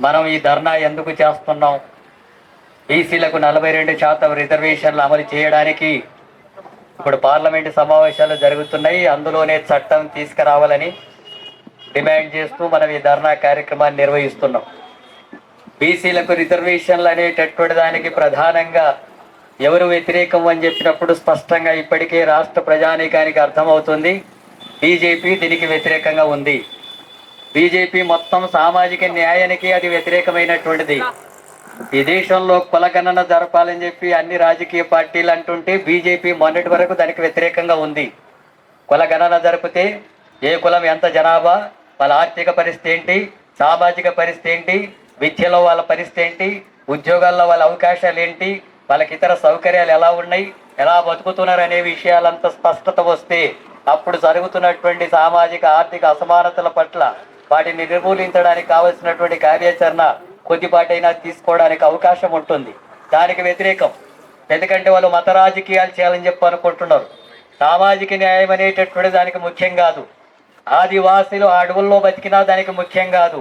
మనం ఈ ధర్నా ఎందుకు చేస్తున్నాం, బీసీలకు 42% రిజర్వేషన్లు అమలు చేయడానికి ఇప్పుడు పార్లమెంటు సమావేశాలు జరుగుతున్నాయి, అందులోనే చట్టం తీసుకురావాలని డిమాండ్ చేస్తూ మనం ఈ ధర్నా కార్యక్రమాన్ని నిర్వహిస్తున్నాం. బీసీలకు రిజర్వేషన్లు అనేటటువంటి దానికి ప్రధానంగా ఎవరు వ్యతిరేకం అని చెప్పినప్పుడు స్పష్టంగా ఇప్పటికే రాష్ట్ర ప్రజానీకానికి అర్థమవుతుంది. బీజేపీ దీనికి వ్యతిరేకంగా ఉంది. బీజేపీ మొత్తం సామాజిక న్యాయానికి అది వ్యతిరేకమైనటువంటిది. ఈ దేశంలో కులగణన జరపాలని చెప్పి అన్ని రాజకీయ పార్టీలు అంటుంటే బీజేపీ మొన్నటి వరకు దానికి వ్యతిరేకంగా ఉంది. కులగణన జరిపితే ఏ కులం ఎంత జనాభా, వాళ్ళ ఆర్థిక పరిస్థితి ఏంటి, సామాజిక పరిస్థితి ఏంటి, విద్యలో వాళ్ళ పరిస్థితి ఏంటి, ఉద్యోగాల్లో వాళ్ళ అవకాశాలు ఏంటి, వాళ్ళకి ఇతర సౌకర్యాలు ఎలా ఉన్నాయి, ఎలా బతుకుతున్నారు అనే విషయాలంత స్పష్టత వస్తే అప్పుడు జరుగుతున్నటువంటి సామాజిక ఆర్థిక అసమానతల పట్ల వాటిని నిర్మూలించడానికి కావలసినటువంటి కార్యాచరణ కొద్దిపాటైనా తీసుకోవడానికి అవకాశం ఉంటుంది. దానికి వ్యతిరేకం. ఎందుకంటే వాళ్ళు మత రాజకీయాలు చేయాలని చెప్పి అనుకుంటున్నారు. సామాజిక న్యాయం అనేటటువంటి దానికి ముఖ్యం కాదు. ఆదివాసీలు అడవుల్లో బతికినా దానికి ముఖ్యం కాదు.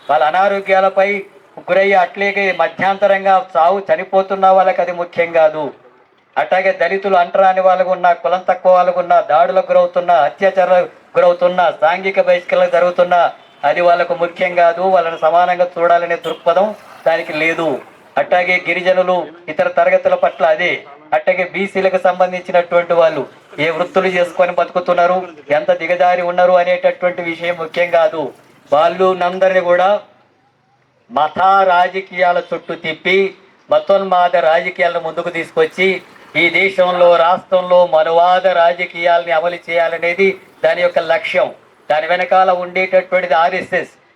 వాళ్ళ అనారోగ్యాలపై గురయ్యి అట్లేగే మధ్యాంతరంగా సాగు చనిపోతున్న వాళ్ళకి అది ముఖ్యం కాదు. అట్లాగే దళితులు అంటరాని వాళ్ళకు ఉన్న, కులం తక్కువ వాళ్ళకు ఉన్న, దాడులకు గురవుతున్న, అత్యాచారాలకు గురవుతున్న, సాంఘిక బహిష్కరణలు జరుగుతున్న అది వాళ్ళకు ముఖ్యం కాదు. వాళ్ళని సమానంగా చూడాలనే దృక్పథం దానికి లేదు. అట్లాగే గిరిజనులు, ఇతర తరగతుల పట్ల అదే. అట్లాగే బీసీలకు సంబంధించినటువంటి వాళ్ళు ఏ వృత్తులు చేసుకొని బతుకుతున్నారు, ఎంత దిగజారి ఉన్నారు అనేటటువంటి విషయం ముఖ్యం కాదు. వాళ్ళు నందరినీ కూడా మత రాజకీయాల చుట్టూ తిప్పి మతోన్మాద రాజకీయాలను ముందుకు తీసుకొచ్చి ఈ దేశంలో, రాష్ట్రంలో మనువాద రాజకీయాలని అమలు చేయాలనేది దాని యొక్క లక్ష్యం. దాని వెనకాల ఉండేటటువంటిది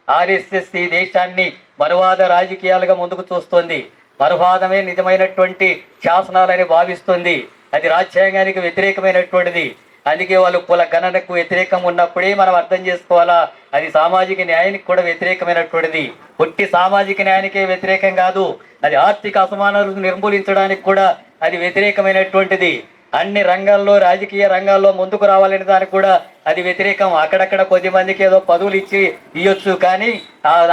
ఆర్ఎస్ఎస్ ఈ దేశాన్ని మనువాద రాజకీయాలుగా ముందుకు చూస్తుంది. మనువాదమే నిజమైనటువంటి శాసనాలని భావిస్తుంది. అది రాజ్యాంగానికి వ్యతిరేకమైనటువంటిది. అందుకే వాళ్ళు కుల గణనకు వ్యతిరేకం ఉన్నప్పుడే మనం అర్థం చేసుకోవాలా, అది సామాజిక న్యాయానికి కూడా వ్యతిరేకమైనటువంటిది. పుట్టి సామాజిక న్యాయానికే వ్యతిరేకం కాదు, అది ఆర్థిక అసమానతలను నిర్మూలించడానికి కూడా అది వ్యతిరేకమైనటువంటిది. అన్ని రంగాల్లో, రాజకీయ రంగాల్లో ముందుకు రావాలనే దానికి కూడా అది వ్యతిరేకం. అక్కడక్కడ కొద్ది మందికి ఏదో పదవులు ఇవ్వచ్చు, కానీ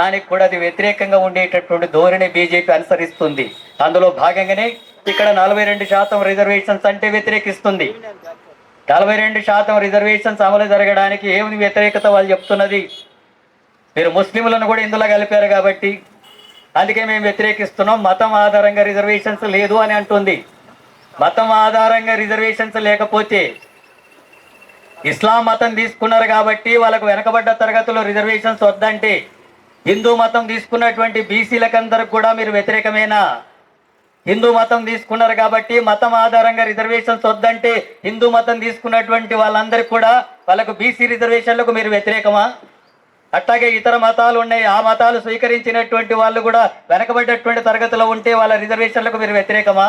దానికి కూడా అది వ్యతిరేకంగా ఉండేటటువంటి ధోరణి బీజేపీ అనుసరిస్తుంది. అందులో భాగంగానే ఇక్కడ 42% రిజర్వేషన్స్ అంటే వ్యతిరేకిస్తుంది. 42% రిజర్వేషన్స్ అమలు జరగడానికి ఏమి వ్యతిరేకత వాళ్ళు చెప్తున్నది? మీరు ముస్లింలను కూడా ఇందులో కలిపారు కాబట్టి అందుకే మేము వ్యతిరేకిస్తున్నాం. మతం ఆధారంగా రిజర్వేషన్స్ లేదు అని అంటుంది. మతం ఆధారంగా రిజర్వేషన్స్ లేకపోతే ఇస్లాం మతం తీసుకున్నారు కాబట్టి వాళ్ళకు వెనకబడ్డ తరగతుల్లో రిజర్వేషన్స్ వద్దంటే, హిందూ మతం తీసుకున్నటువంటి బీసీలకందరికి కూడా మీరు వ్యతిరేకమేనా? హిందూ మతం తీసుకున్నారు కాబట్టి మతం ఆధారంగా రిజర్వేషన్స్ వద్దంటే హిందూ మతం తీసుకున్నటువంటి వాళ్ళందరికీ కూడా వాళ్ళకు బీసీ రిజర్వేషన్లకు మీరు వ్యతిరేకమా? అట్లాగే ఇతర మతాలు ఉన్నాయి, ఆ మతాలు స్వీకరించినటువంటి వాళ్ళు కూడా వెనకబడ్డటువంటి తరగతిలో ఉంటే వాళ్ళ రిజర్వేషన్లకు మీరు వ్యతిరేకమా?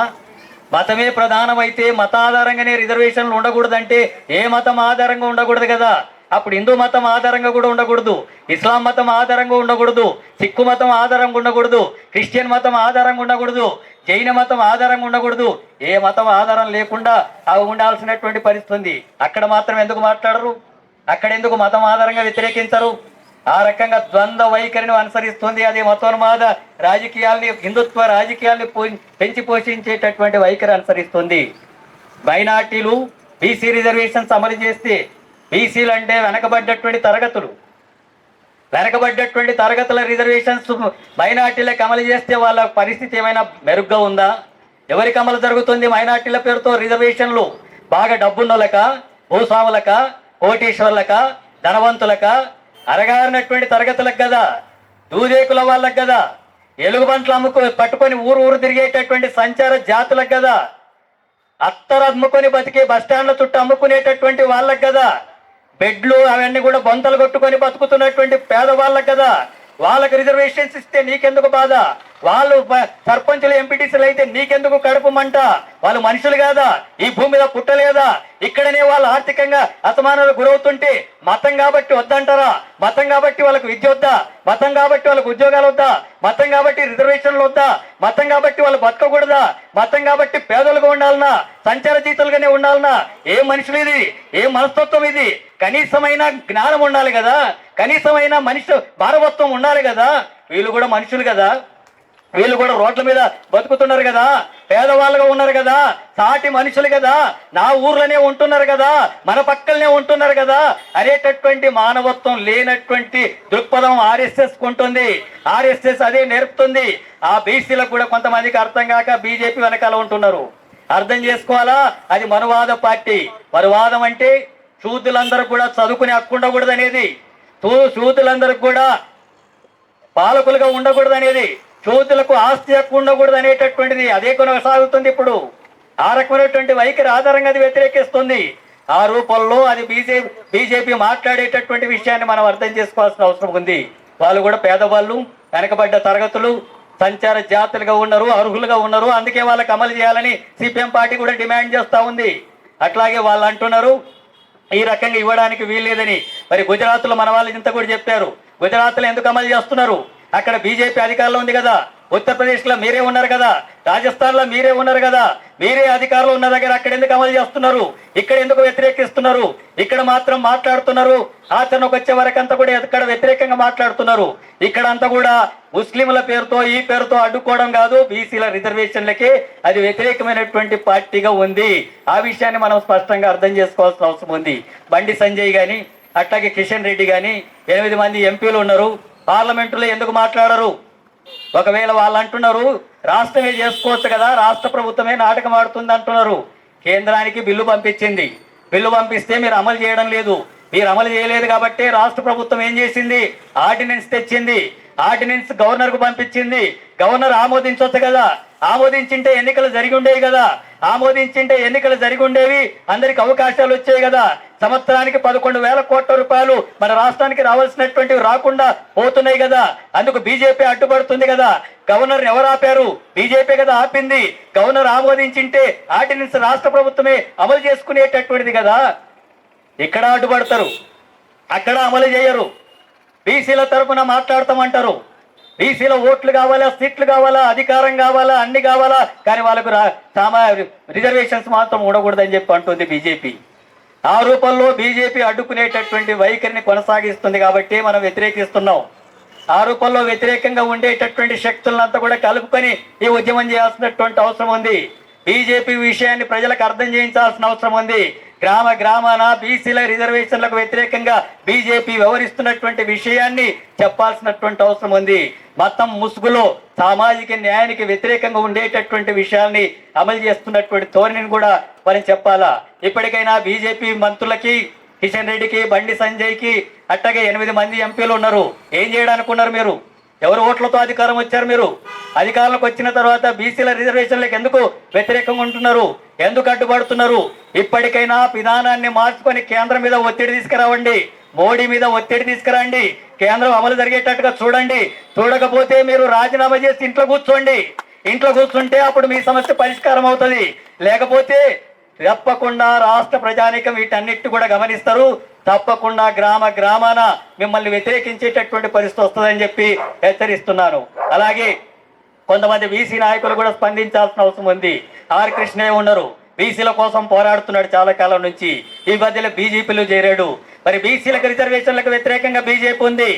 మతమే ప్రధానమైతే మత ఆధారంగానే రిజర్వేషన్లు ఉండకూడదంటే ఏ మతం ఆధారంగా ఉండకూడదు కదా. అప్పుడు హిందూ మతం ఆధారంగా కూడా ఉండకూడదు, ఇస్లాం మతం ఆధారంగా ఉండకూడదు, సిక్కు మతం ఆధారంగా ఉండకూడదు, క్రిస్టియన్ మతం ఆధారంగా ఉండకూడదు, జైన మతం ఆధారంగా ఉండకూడదు. ఏ మతం ఆధారం లేకుండా అవి ఉండాల్సినటువంటి పరిస్థితి ఉంది. అక్కడ మాత్రం ఎందుకు మాట్లాడరు? అక్కడ ఎందుకు మతం ఆధారంగా వ్యతిరేకించరు? ఆ రకంగా ద్వంద్వ వైఖరిని అనుసరిస్తుంది. అది మతోన్మాద రాజకీయాల్ని, హిందుత్వ రాజకీయాల్ని పెంచి పోషించేటటువంటి వైఖరి అనుసరిస్తుంది. మైనార్టీలు బీసీ రిజర్వేషన్స్ అమలు చేస్తే, బీసీలు అంటే వెనకబడ్డటువంటి తరగతుల రిజర్వేషన్స్ మైనార్టీలకు అమలు చేస్తే వాళ్ళ పరిస్థితి ఏమైనా మెరుగ్గా ఉందా? ఎవరికి అమలు జరుగుతుంది మైనార్టీల పేరుతో రిజర్వేషన్లు? బాగా డబ్బున్నోళ్ళక, భూస్వాములక, కోటీశ్వర్లక, ధనవంతులక, అరగారినటువంటి తరగతులకు కదా, దూదేకుల వాళ్ళకు కదా, ఎలుగుబంట్లు పట్టుకొని ఊరు తిరిగేటటువంటి సంచార జాతులకు కదా, అత్తరు అమ్ముకొని బతికే బస్టాండ్ల చుట్టూ అమ్ముకునేటటువంటి వాళ్ళకు కదా, బెడ్లు అవన్నీ కూడా బొంతలు కొట్టుకొని బతుకుతున్నటువంటి పేదవాళ్ళకు కదా, వాళ్ళకి రిజర్వేషన్స్ ఇస్తే నీకెందుకు బాధ? వాళ్ళు సర్పంచులు ఎంపీటీసీలు అయితే నీకెందుకు కడుపు మంట? వాళ్ళు మనుషులు కాదా? ఈ భూమి మీద పుట్టలేదా? ఇక్కడనే వాళ్ళు ఆర్థికంగా అసమానాలకు గురవుతుంటే మతం కాబట్టి వద్దంటారా? మతం కాబట్టి వాళ్ళకు విద్య వద్దా? మతం కాబట్టి వాళ్ళకు ఉద్యోగాలు వద్దా? మతం కాబట్టి రిజర్వేషన్లు వద్దా? మతం కాబట్టి వాళ్ళు బతకకూడదా? మతం కాబట్టి పేదలుగా ఉండాలనా? సంచార జీతులుగానే ఉండాలనా? ఏ మనుషులు ఇది? ఏ మనస్తత్వం ఇది? కనీసమైన జ్ఞానం ఉండాలి కదా, కనీసమైన మనిషి మానవత్వం ఉండాలి కదా. వీళ్ళు కూడా మనుషులు కదా, వీళ్ళు కూడా రోడ్ల మీద బతుకుతున్నారు కదా, పేదవాళ్ళుగా ఉన్నారు కదా, సాటి మనుషులు కదా, నా ఊర్లోనే ఉంటున్నారు కదా, మన పక్కలనే ఉంటున్నారు కదా అనేటటువంటి మానవత్వం లేనటువంటి దృక్పథం ఆర్ఎస్ఎస్ ఉంటుంది. ఆర్ఎస్ఎస్ అదే నేర్పుతుంది. ఆ బీసీలకు కూడా కొంతమందికి అర్థం కాక బీజేపీ వెనకాల ఉంటున్నారు. అర్థం చేసుకోవాలా, అది మనువాద పార్టీ. మనువాదం అంటే శూద్రులందరూ కూడా చదువుకునే హక్కు ఉండకూడదు అనేది, శూద్రులందరూ కూడా పాలకులుగా ఉండకూడదు అనేది, శూద్రులకు ఆస్తి హక్కు ఉండకూడదు అనేటటువంటిది అదే కొనసాగుతుంది. ఇప్పుడు ఆ రకమైనటువంటి వైఖరి ఆధారంగా అది వ్యతిరేకిస్తుంది. ఆ రూపంలో అది బీజేపీ మాట్లాడేటటువంటి విషయాన్ని మనం అర్థం చేసుకోవాల్సిన అవసరం ఉంది. వాళ్ళు కూడా పేదవాళ్ళు, వెనకబడ్డ తరగతులు, సంచార జాతులుగా ఉన్నారు, అర్హులుగా ఉన్నారు. అందుకే వాళ్ళకి అమలు చేయాలని సిపిఎం పార్టీ కూడా డిమాండ్ చేస్తూ ఉంది. అట్లాగే వాళ్ళు అంటున్నారు ఈ రకంగా ఇవ్వడానికి వీల్లేదని. మరి గుజరాత్లో మన వాళ్ళు ఇంత కూడా చెప్పారు. గుజరాత్లో ఎందుకు అమలు చేస్తున్నారు? అక్కడ బీజేపీ అధికారంలో ఉంది కదా, ఉత్తరప్రదేశ్లో మీరే ఉన్నారు కదా, రాజస్థాన్లో మీరే ఉన్నారు కదా, మీరే అధికారంలో ఉన్న దగ్గర అక్కడ ఎందుకు అమలు చేస్తున్నారు? ఇక్కడ ఎందుకు వ్యతిరేకిస్తున్నారు? ఇక్కడ మాత్రం మాట్లాడుతున్నారు, ఆచరణకు వచ్చే వరకు అంతా కూడా ఇక్కడ వ్యతిరేకంగా మాట్లాడుతున్నారు. ఇక్కడ అంతా కూడా ముస్లింల పేరుతో ఈ పేరుతో అడ్డుకోవడం కాదు, బీసీల రిజర్వేషన్లకి అది వ్యతిరేకమైనటువంటి పార్టీగా ఉంది. ఆ విషయాన్ని మనం స్పష్టంగా అర్థం చేసుకోవాల్సిన అవసరం ఉంది. బండి సంజయ్ కానీ అట్లాగే కిషన్ రెడ్డి కానీ 8 మంది ఎంపీలు ఉన్నారు. పార్లమెంటులో ఎందుకు మాట్లాడరు? ఒకవేళ వాళ్ళు అంటున్నారు రాష్ట్రమే చేసుకోవచ్చు కదా, రాష్ట్ర ప్రభుత్వమే నాటకం ఆడుతుంది అంటున్నారు. కేంద్రానికి బిల్లు పంపించింది, బిల్లు పంపిస్తే మీరు అమలు చేయడం లేదు. మీరు అమలు చేయలేదు కాబట్టి రాష్ట్ర ప్రభుత్వం ఏం చేసింది? ఆర్డినెన్స్ తెచ్చింది. ఆర్డినెన్స్ గవర్నర్కు పంపించింది. గవర్నర్ ఆమోదించవచ్చు కదా, ఆమోదించింటే ఎన్నికలు జరిగి ఉండేవి కదా, ఆమోదించింటే ఎన్నికలు జరిగి ఉండేవి, అందరికి అవకాశాలు వచ్చాయి కదా. సంవత్సరానికి 11,000 కోట్ల రూపాయలు మన రాష్ట్రానికి రావాల్సినటువంటివి రాకుండా పోతున్నాయి కదా. అందుకు బీజేపీ అడ్డుపడుతుంది కదా. గవర్నర్ ఎవరు ఆపారు? బీజేపీ కదా ఆపింది. గవర్నర్ ఆమోదించింటే ఆర్డినెన్స్ రాష్ట్ర ప్రభుత్వమే అమలు చేసుకునేటటువంటిది కదా. ఇక్కడ అడ్డుపడతారు, అక్కడ అమలు చేయరు. బీసీల తరఫున మాట్లాడతామంటారు. బీసీల ఓట్లు కావాలా, సీట్లు కావాలా, అధికారం కావాలా, అన్ని కావాలా, కానీ వాళ్ళకు రిజర్వేషన్స్ మాత్రం ఉండకూడదని చెప్పి అంటుంది బీజేపీ. ఆ రూపంలో బీజేపీ అడ్డుకునేటటువంటి వైఖరిని కొనసాగిస్తుంది కాబట్టి మనం వ్యతిరేకిస్తున్నాం. ఆ రూపంలో వ్యతిరేకంగా ఉండేటటువంటి శక్తులంతా కూడా కలుపుకొని ఈ ఉద్యమం చేయాల్సినటువంటి అవసరం ఉంది. బీజేపీ విషయాన్ని ప్రజలకు అర్థం చేయించాల్సిన అవసరం ఉంది. గ్రామ గ్రామాన బీసీల రిజర్వేషన్లకు వ్యతిరేకంగా బీజేపీ వ్యవహరిస్తున్నటువంటి విషయాన్ని చెప్పాల్సినటువంటి అవసరం ఉంది. మొత్తం ముసుగులో సామాజిక న్యాయానికి వ్యతిరేకంగా ఉండేటటువంటి విషయాల్ని అమలు చేస్తున్నటువంటి ధోరణిని కూడా మనం చెప్పాలా. ఇప్పటికైనా బీజేపీ మంత్రులకి, కిషన్ రెడ్డికి, బండి సంజయ్కి అట్టగే 8 మంది ఎంపీలు ఉన్నారు. ఏం చేయడానికి ఉన్నారు మీరు? ఎవరు ఓట్లతో అధికారం వచ్చారు? మీరు అధికారంలోకి వచ్చిన తర్వాత బీసీల రిజర్వేషన్లకు ఎందుకు వ్యతిరేకంగా ఉంటున్నారు? ఎందుకు అడ్డుపడుతున్నారు? ఇప్పటికైనా విధానాన్ని మార్చుకొని కేంద్రం మీద ఒత్తిడి తీసుకురావండి, మోడీ మీద ఒత్తిడి తీసుకురండి, కేంద్రం అమలు జరిగేటట్టుగా చూడండి. చూడకపోతే మీరు రాజీనామా చేసి ఇంట్లో కూర్చోండి. ఇంట్లో కూర్చుంటే అప్పుడు మీ సమస్య పరిష్కారం అవుతుంది. లేకపోతే తప్పకుండా రాష్ట్ర ప్రజానీకం వీటన్నిటి కూడా గమనిస్తారు. తప్పకుండా గ్రామ గ్రామాన మిమ్మల్ని వ్యతిరేకించేటటువంటి పరిస్థితి వస్తుందని చెప్పి హెచ్చరిస్తున్నాను. అలాగే కొంతమంది బీసీ నాయకులు కూడా స్పందించాల్సిన అవసరం ఉంది. ఆర్ కృష్ణయ్య ఉన్నారు, బీసీల కోసం పోరాడుతున్నాడు చాలా కాలం నుంచి. ఈ మధ్యలో బీజేపీలో చేరాడు. మరి బీసీలకు రిజర్వేషన్లకు వ్యతిరేకంగా బీజేపీ ఉంది,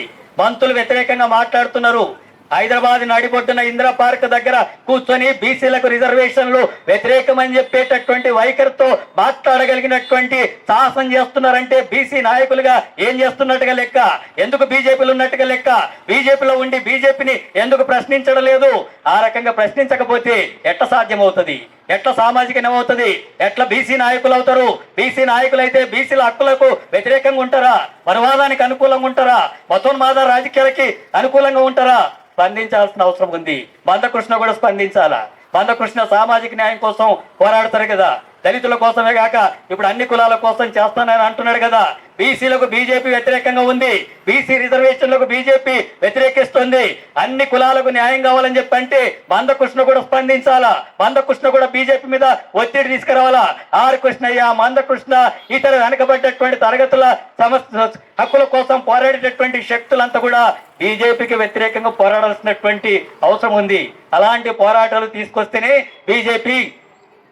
మంత్రులు వ్యతిరేకంగా మాట్లాడుతున్నారు. హైదరాబాద్ నడిబొడ్డున ఇందిరా పార్క్ దగ్గర కూర్చొని బీసీలకు రిజర్వేషన్లు వ్యతిరేకమని చెప్పేటటువంటి వైఖరితో మాట్లాడగలిగినటువంటి సాహసం చేస్తున్నారంటే బీసీ నాయకులుగా ఏం చేస్తున్నట్టుగా లెక్క. ఎందుకు బీజేపీలో ఉన్నట్టుగా లెక్క. బీజేపీలో ఉండి బీజేపీని ఎందుకు ప్రశ్నించడం లేదు? ఆ రకంగా ప్రశ్నించకపోతే ఎట్లా సాధ్యమవుతుంది? ఎట్లా సామాజిక న్యాయం అవుతుంది? ఎట్లా బీసీ నాయకులు అవుతారు? బీసీ నాయకులు అయితే బీసీల హక్కులకు వ్యతిరేకంగా ఉంటారా? మనువాదానికి అనుకూలంగా ఉంటారా? మతోన్మాద రాజకీయాలకి అనుకూలంగా ఉంటారా? స్పందించాల్సిన అవసరం ఉంది. మందకృష్ణ కూడా స్పందించాలా. మందకృష్ణ సామాజిక న్యాయం కోసం పోరాడతారు కదా. దళితుల కోసమే కాక ఇప్పుడు అన్ని కులాల కోసం చేస్తానని అంటున్నాడు కదా. బీసీలకు బీజేపీ వ్యతిరేకంగా ఉంది, బీసీ రిజర్వేషన్లకు బీజేపీ వ్యతిరేకిస్తుంది. అన్ని కులాలకు న్యాయం కావాలని చెప్పి అంటే మందకృష్ణ కూడా స్పందించాలా, మందకృష్ణ కూడా బీజేపీ మీద ఒత్తిడి తీసుకురావాలా. ఆర్ కృష్ణయ్య, మందకృష్ణ, ఇతర వెనకబడ్డటువంటి తరగతుల హక్కుల కోసం పోరాడేటటువంటి శక్తులంతా కూడా బీజేపీకి వ్యతిరేకంగా పోరాడాల్సినటువంటి అవసరం ఉంది. అలాంటి పోరాటాలు తీసుకొస్తేనే బీజేపీ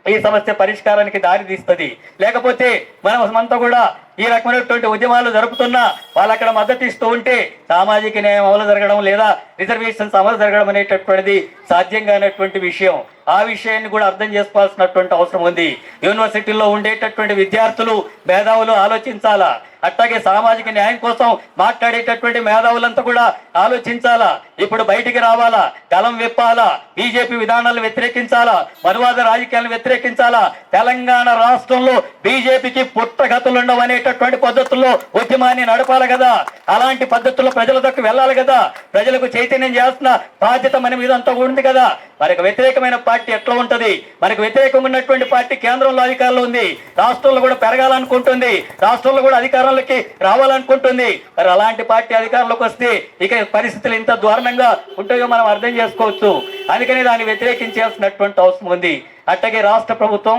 ఈ సమస్య పరిష్కారానికి దారి తీస్తుంది. లేకపోతే మనమంతా కూడా ఈ రకమైనటువంటి ఉద్యమాలు జరుపుతున్నా వాళ్ళు అక్కడ మద్దతు ఇస్తూ ఉంటే సామాజిక న్యాయం అమలు జరగడం లేదా రిజర్వేషన్స్ అమలు జరగడం అనేటటువంటిది సాధ్యం కానటువంటి విషయం. ఆ విషయాన్ని కూడా అర్థం చేసుకోవాల్సినటువంటి అవసరం ఉంది. యూనివర్సిటీల్లో ఉండేటటువంటి విద్యార్థులు, మేధావులు ఆలోచించాలా. అట్లాగే సామాజిక న్యాయం కోసం మాట్లాడేటటువంటి మేధావులంతా కూడా ఆలోచించాలా. ఇప్పుడు బయటికి రావాలా, గలం విప్పాలా, బీజేపీ విధానాలను వ్యతిరేకించాలా, మనువాద రాజకీయాలను వ్యతిరేకించాలా. తెలంగాణ రాష్ట్రంలో బీజేపీకి పుట్టగతులు ఉండవు అనేటటువంటి పద్ధతుల్లో ఉద్యమాన్ని నడపాలి కదా. అలాంటి పద్ధతుల్లో ప్రజల దగ్గర వెళ్ళాలి కదా. ప్రజలకు చైతన్యం చేస్తున్న బాధ్యత మన మీద అంతా ఉంది కదా. మనకు వ్యతిరేకమైన పార్టీ ఎట్లా ఉంటది? మనకు వ్యతిరేకంగా ఉన్నటువంటి పార్టీ కేంద్రంలో అధికారంలో ఉంది, రాష్ట్రంలో కూడా పెరగాలనుకుంటుంది, రాష్ట్రంలో కూడా అధికారంలోకి రావాలనుకుంటుంది. మరి అలాంటి పార్టీ అధికారంలోకి వస్తే ఇక పరిస్థితులు ఇంత దారుణంగా ఉంటాయో మనం అర్థం చేసుకోవచ్చు. అందుకని దాన్ని వ్యతిరేకించాల్సినటువంటి అవసరం ఉంది. అట్లాగే రాష్ట్ర ప్రభుత్వం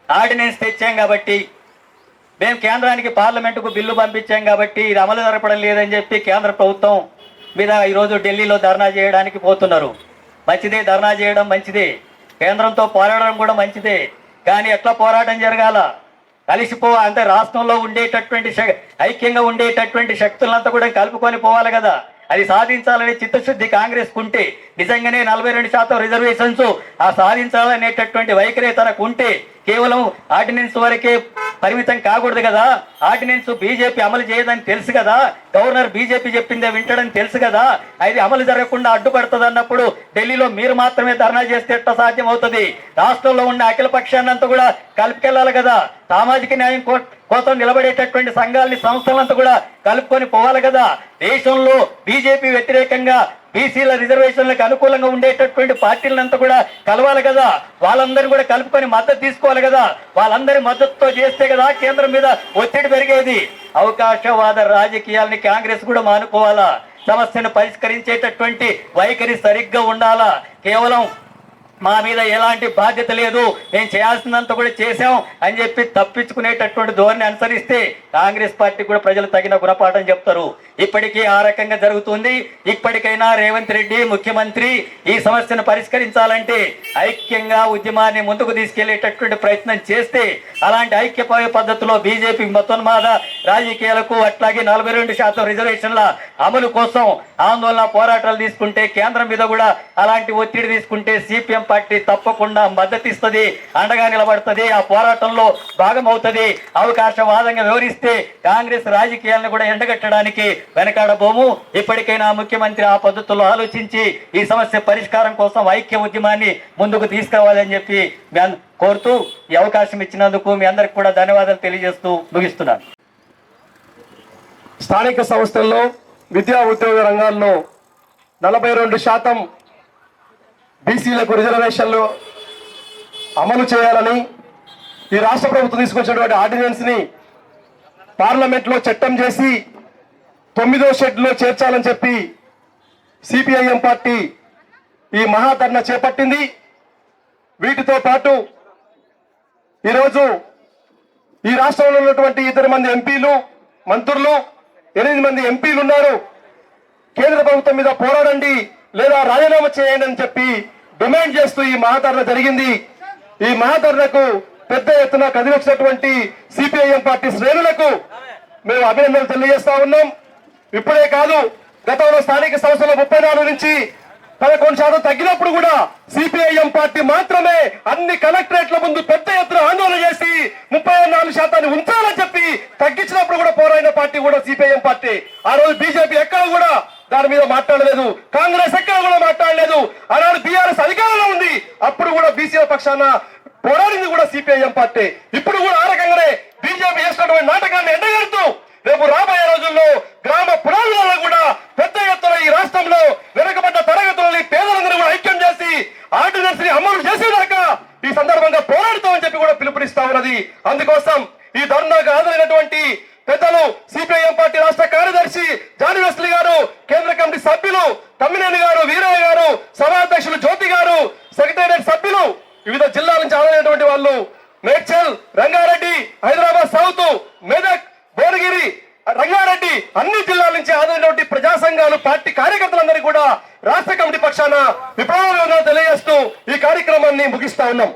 ఆర్డినెన్స్ తెచ్చాం కాబట్టి, మేము కేంద్రానికి పార్లమెంటుకు బిల్లు పంపించాం కాబట్టి ఇది అమలు జరపడం లేదని చెప్పి కేంద్ర ప్రభుత్వం మీద ఈరోజు ఢిల్లీలో ధర్నా చేయడానికి పోతున్నారు. మంచిదే, ధర్నా చేయడం మంచిదే, కేంద్రంతో పోరాడడం కూడా మంచిదే. కానీ ఎట్లా పోరాటం జరగాల? అంటే రాష్ట్రంలో ఉండేటటువంటి ఐక్యంగా ఉండేటటువంటి శక్తులంతా కూడా కలుపుకొని పోవాలి కదా. అది సాధించాలనే చిత్తశుద్ధి కాంగ్రెస్ కుంటే, నిజంగానే 42% రిజర్వేషన్స్ ఆ సాధించాలనేటటువంటి వైఖరి తనకు ఉంటే కేవలం ఆర్డినెన్స్ వరకే పరిమితం కాకూడదు కదా. ఆర్డినెన్స్ బీజేపీ అమలు చేయదని తెలుసు కదా, గవర్నర్ బీజేపీ చెప్పిందే వింటాడని తెలుసు కదా. అది అమలు జరగకుండా అడ్డుపడుతుంది అన్నప్పుడు ఢిల్లీలో మీరు మాత్రమే ధర్నా చేస్తే ఎట్లా సాధ్యం అవుతుంది? రాష్ట్రంలో ఉన్న అఖిల పక్షాన్నంతా కూడా కలుపుకెళ్ళాలి కదా. సామాజిక న్యాయం కోసం నిలబడేటటువంటి సంఘాలని, సంస్థలంతా కూడా కలుపుకొని పోవాలి కదా. దేశంలో బీజేపీ వ్యతిరేకంగా బీసీల రిజర్వేషన్లకు అనుకూలంగా ఉండేటటువంటి పార్టీలంతా కూడా కలవాలి కదా. వాళ్ళందరూ కూడా కలుపుకొని మద్దతు తీసుకోవాలి కదా. వాళ్ళందరి మద్దతుతో చేస్తే కదా కేంద్రం మీద ఒత్తిడి పెరిగేది. అవకాశవాద రాజకీయాలని కాంగ్రెస్ కూడా మానుకోవాలా. సమస్యను పరిష్కరించేటటువంటి వైఖరి సరిగ్గా ఉండాలా. కేవలం మా మీద ఎలాంటి బాధ్యత లేదు, మేము చేయాల్సినంత కూడా చేశాం అని చెప్పి తప్పించుకునేటటువంటి ధోరణి అనుసరిస్తే కాంగ్రెస్ పార్టీ కూడా ప్రజలు తగిన గుణపాఠం చెప్తారు. ఇప్పటికీ ఆ రకంగా జరుగుతుంది. ఇప్పటికైనా రేవంత్ రెడ్డి ముఖ్యమంత్రి ఈ సమస్యను పరిష్కరించాలంటే ఐక్యంగా ఉద్యమాన్ని ముందుకు తీసుకెళ్లేటటువంటి ప్రయత్నం చేస్తే, అలాంటి ఐక్య పద్ధతిలో బీజేపీ మతోన్మాద రాజకీయాలకు అట్లాగే 42% రిజర్వేషన్ల అమలు కోసం ఆందోళన పోరాటాలు తీసుకుంటే, కేంద్రం మీద కూడా అలాంటి ఒత్తిడి తీసుకుంటే సిపిఎం పార్టీ తప్పకుండా మద్దతిస్తుంది, అండగా నిలబడుతుంది, ఆ పోరాటంలో భాగమవుతుంది. అవకాశవాదంగా వివరిస్తే కాంగ్రెస్ రాజకీయాలను కూడా ఎండగట్టడానికి వెనకాడబోము. ఇప్పటికైనా ముఖ్యమంత్రి ఆ పద్ధతుల్లో ఆలోచించి ఈ సమస్య పరిష్కారం కోసం ఐక్య ఉద్యమాన్ని ముందుకు తీసుకురావాలని చెప్పి కోరుతూ ఈ అవకాశం ఇచ్చినందుకు మీ అందరికి కూడా ధన్యవాదాలు తెలియజేస్తూ ముగిస్తున్నాను. స్థానిక సంస్థల్లో విద్యా ఉద్యోగ రంగాల్లో 42% బీసీలకు రిజర్వేషన్లు అమలు చేయాలని ఈ రాష్ట్ర ప్రభుత్వం తీసుకొచ్చినటువంటి ఆర్డినెన్స్ని పార్లమెంట్లో చట్టం చేసి 9వ షెడ్యూల్లో చేర్చాలని చెప్పి సిపిఐఎం పార్టీ ఈ మహాధర్నా చేపట్టింది. వీటితో పాటు ఈరోజు ఈ రాష్ట్రంలో ఉన్నటువంటి 2 మంది ఎంపీలు, మంత్రులు, 8 మంది ఎంపీలు ఉన్నారు. కేంద్ర ప్రభుత్వం మీద పోరాడండి లేదా రాజీనామా చేయండి అని చెప్పి డిమాండ్ చేస్తూ ఈ మహాధర్నా జరిగింది. ఈ మహాధర్నాకు పెద్ద ఎత్తున కదిలిచ్చినటువంటి సిపిఐఎం పార్టీ శ్రేణులకు మేము అభినందనలు తెలియజేస్తా ఉన్నాం. ఇప్పుడే కాదు, గతంలో స్థానిక సంస్థలు 34 నుంచి 11% తగ్గినప్పుడు కూడా సిపిఐఎం పార్టీ మాత్రమే అన్ని కలెక్టరేట్ల ముందు పెద్ద ఎత్తున ఆందోళన చేసి 34% ఉంచాలని చెప్పి తగ్గించినప్పుడు కూడా పోరాడిన పార్టీ కూడా సిపిఐఎం పార్టీ. ఆ రోజు బీజేపీ ఎక్కడ కూడా దాని మీద మాట్లాడలేదు, కాంగ్రెస్ ఎక్కడ కూడా మాట్లాడలేదు. ఆనాడు బీఆర్ఎస్ అధికారంలో ఉంది, అప్పుడు కూడా బీసీల పక్షాన పోరాడింది కూడా సిపిఐఎం పార్టీ. ఇప్పుడు కూడా ఆ రకంగానే బీజేపీ చేసినటువంటి నాటకాన్ని ఎండగడుతూ రేపు రాబోయే రోజుల్లో గ్రామ పురాణాలలో కూడా పెద్ద ఎత్తున ఈ రాష్ట్రంలో వెనుకబడ్డ తరగతులని, పేదలందరూ కూడా ఐక్యం చేసి ఆర్డినెన్స్ ని అమలు చేసేదాకా ఈ సందర్భంగా పోరాడుతామని చెప్పి కూడా అందుకోసం ఈ ధర్నాకు హాజరైనటువంటి పెద్దలు సిపిఐఎం పార్టీ రాష్ట్ర కార్యదర్శి జానీ వెస్లీ గారు, కేంద్ర కమిటీ సభ్యులు తమ్మినేని గారు, వీరయ్య గారు, సభాధ్యక్షులు జ్యోతి గారు, సెక్రటేరియట్ సభ్యులు, వివిధ జిల్లాల నుంచి హాజరైనటువంటి వాళ్ళు, మేడ్చల్, రంగారెడ్డి, హైదరాబాద్ సౌత్, మెదక్, భువనగిరి, రంగారెడ్డి, అన్ని జిల్లాల నుంచి హాజరైనటువంటి ప్రజా సంఘాలు, పార్టీ కార్యకర్తలందరికీ కూడా రాష్ట్ర కమిటీ పక్షాన విప్లవ తెలియజేస్తూ ఈ కార్యక్రమాన్ని ముగిస్తా ఉన్నాం.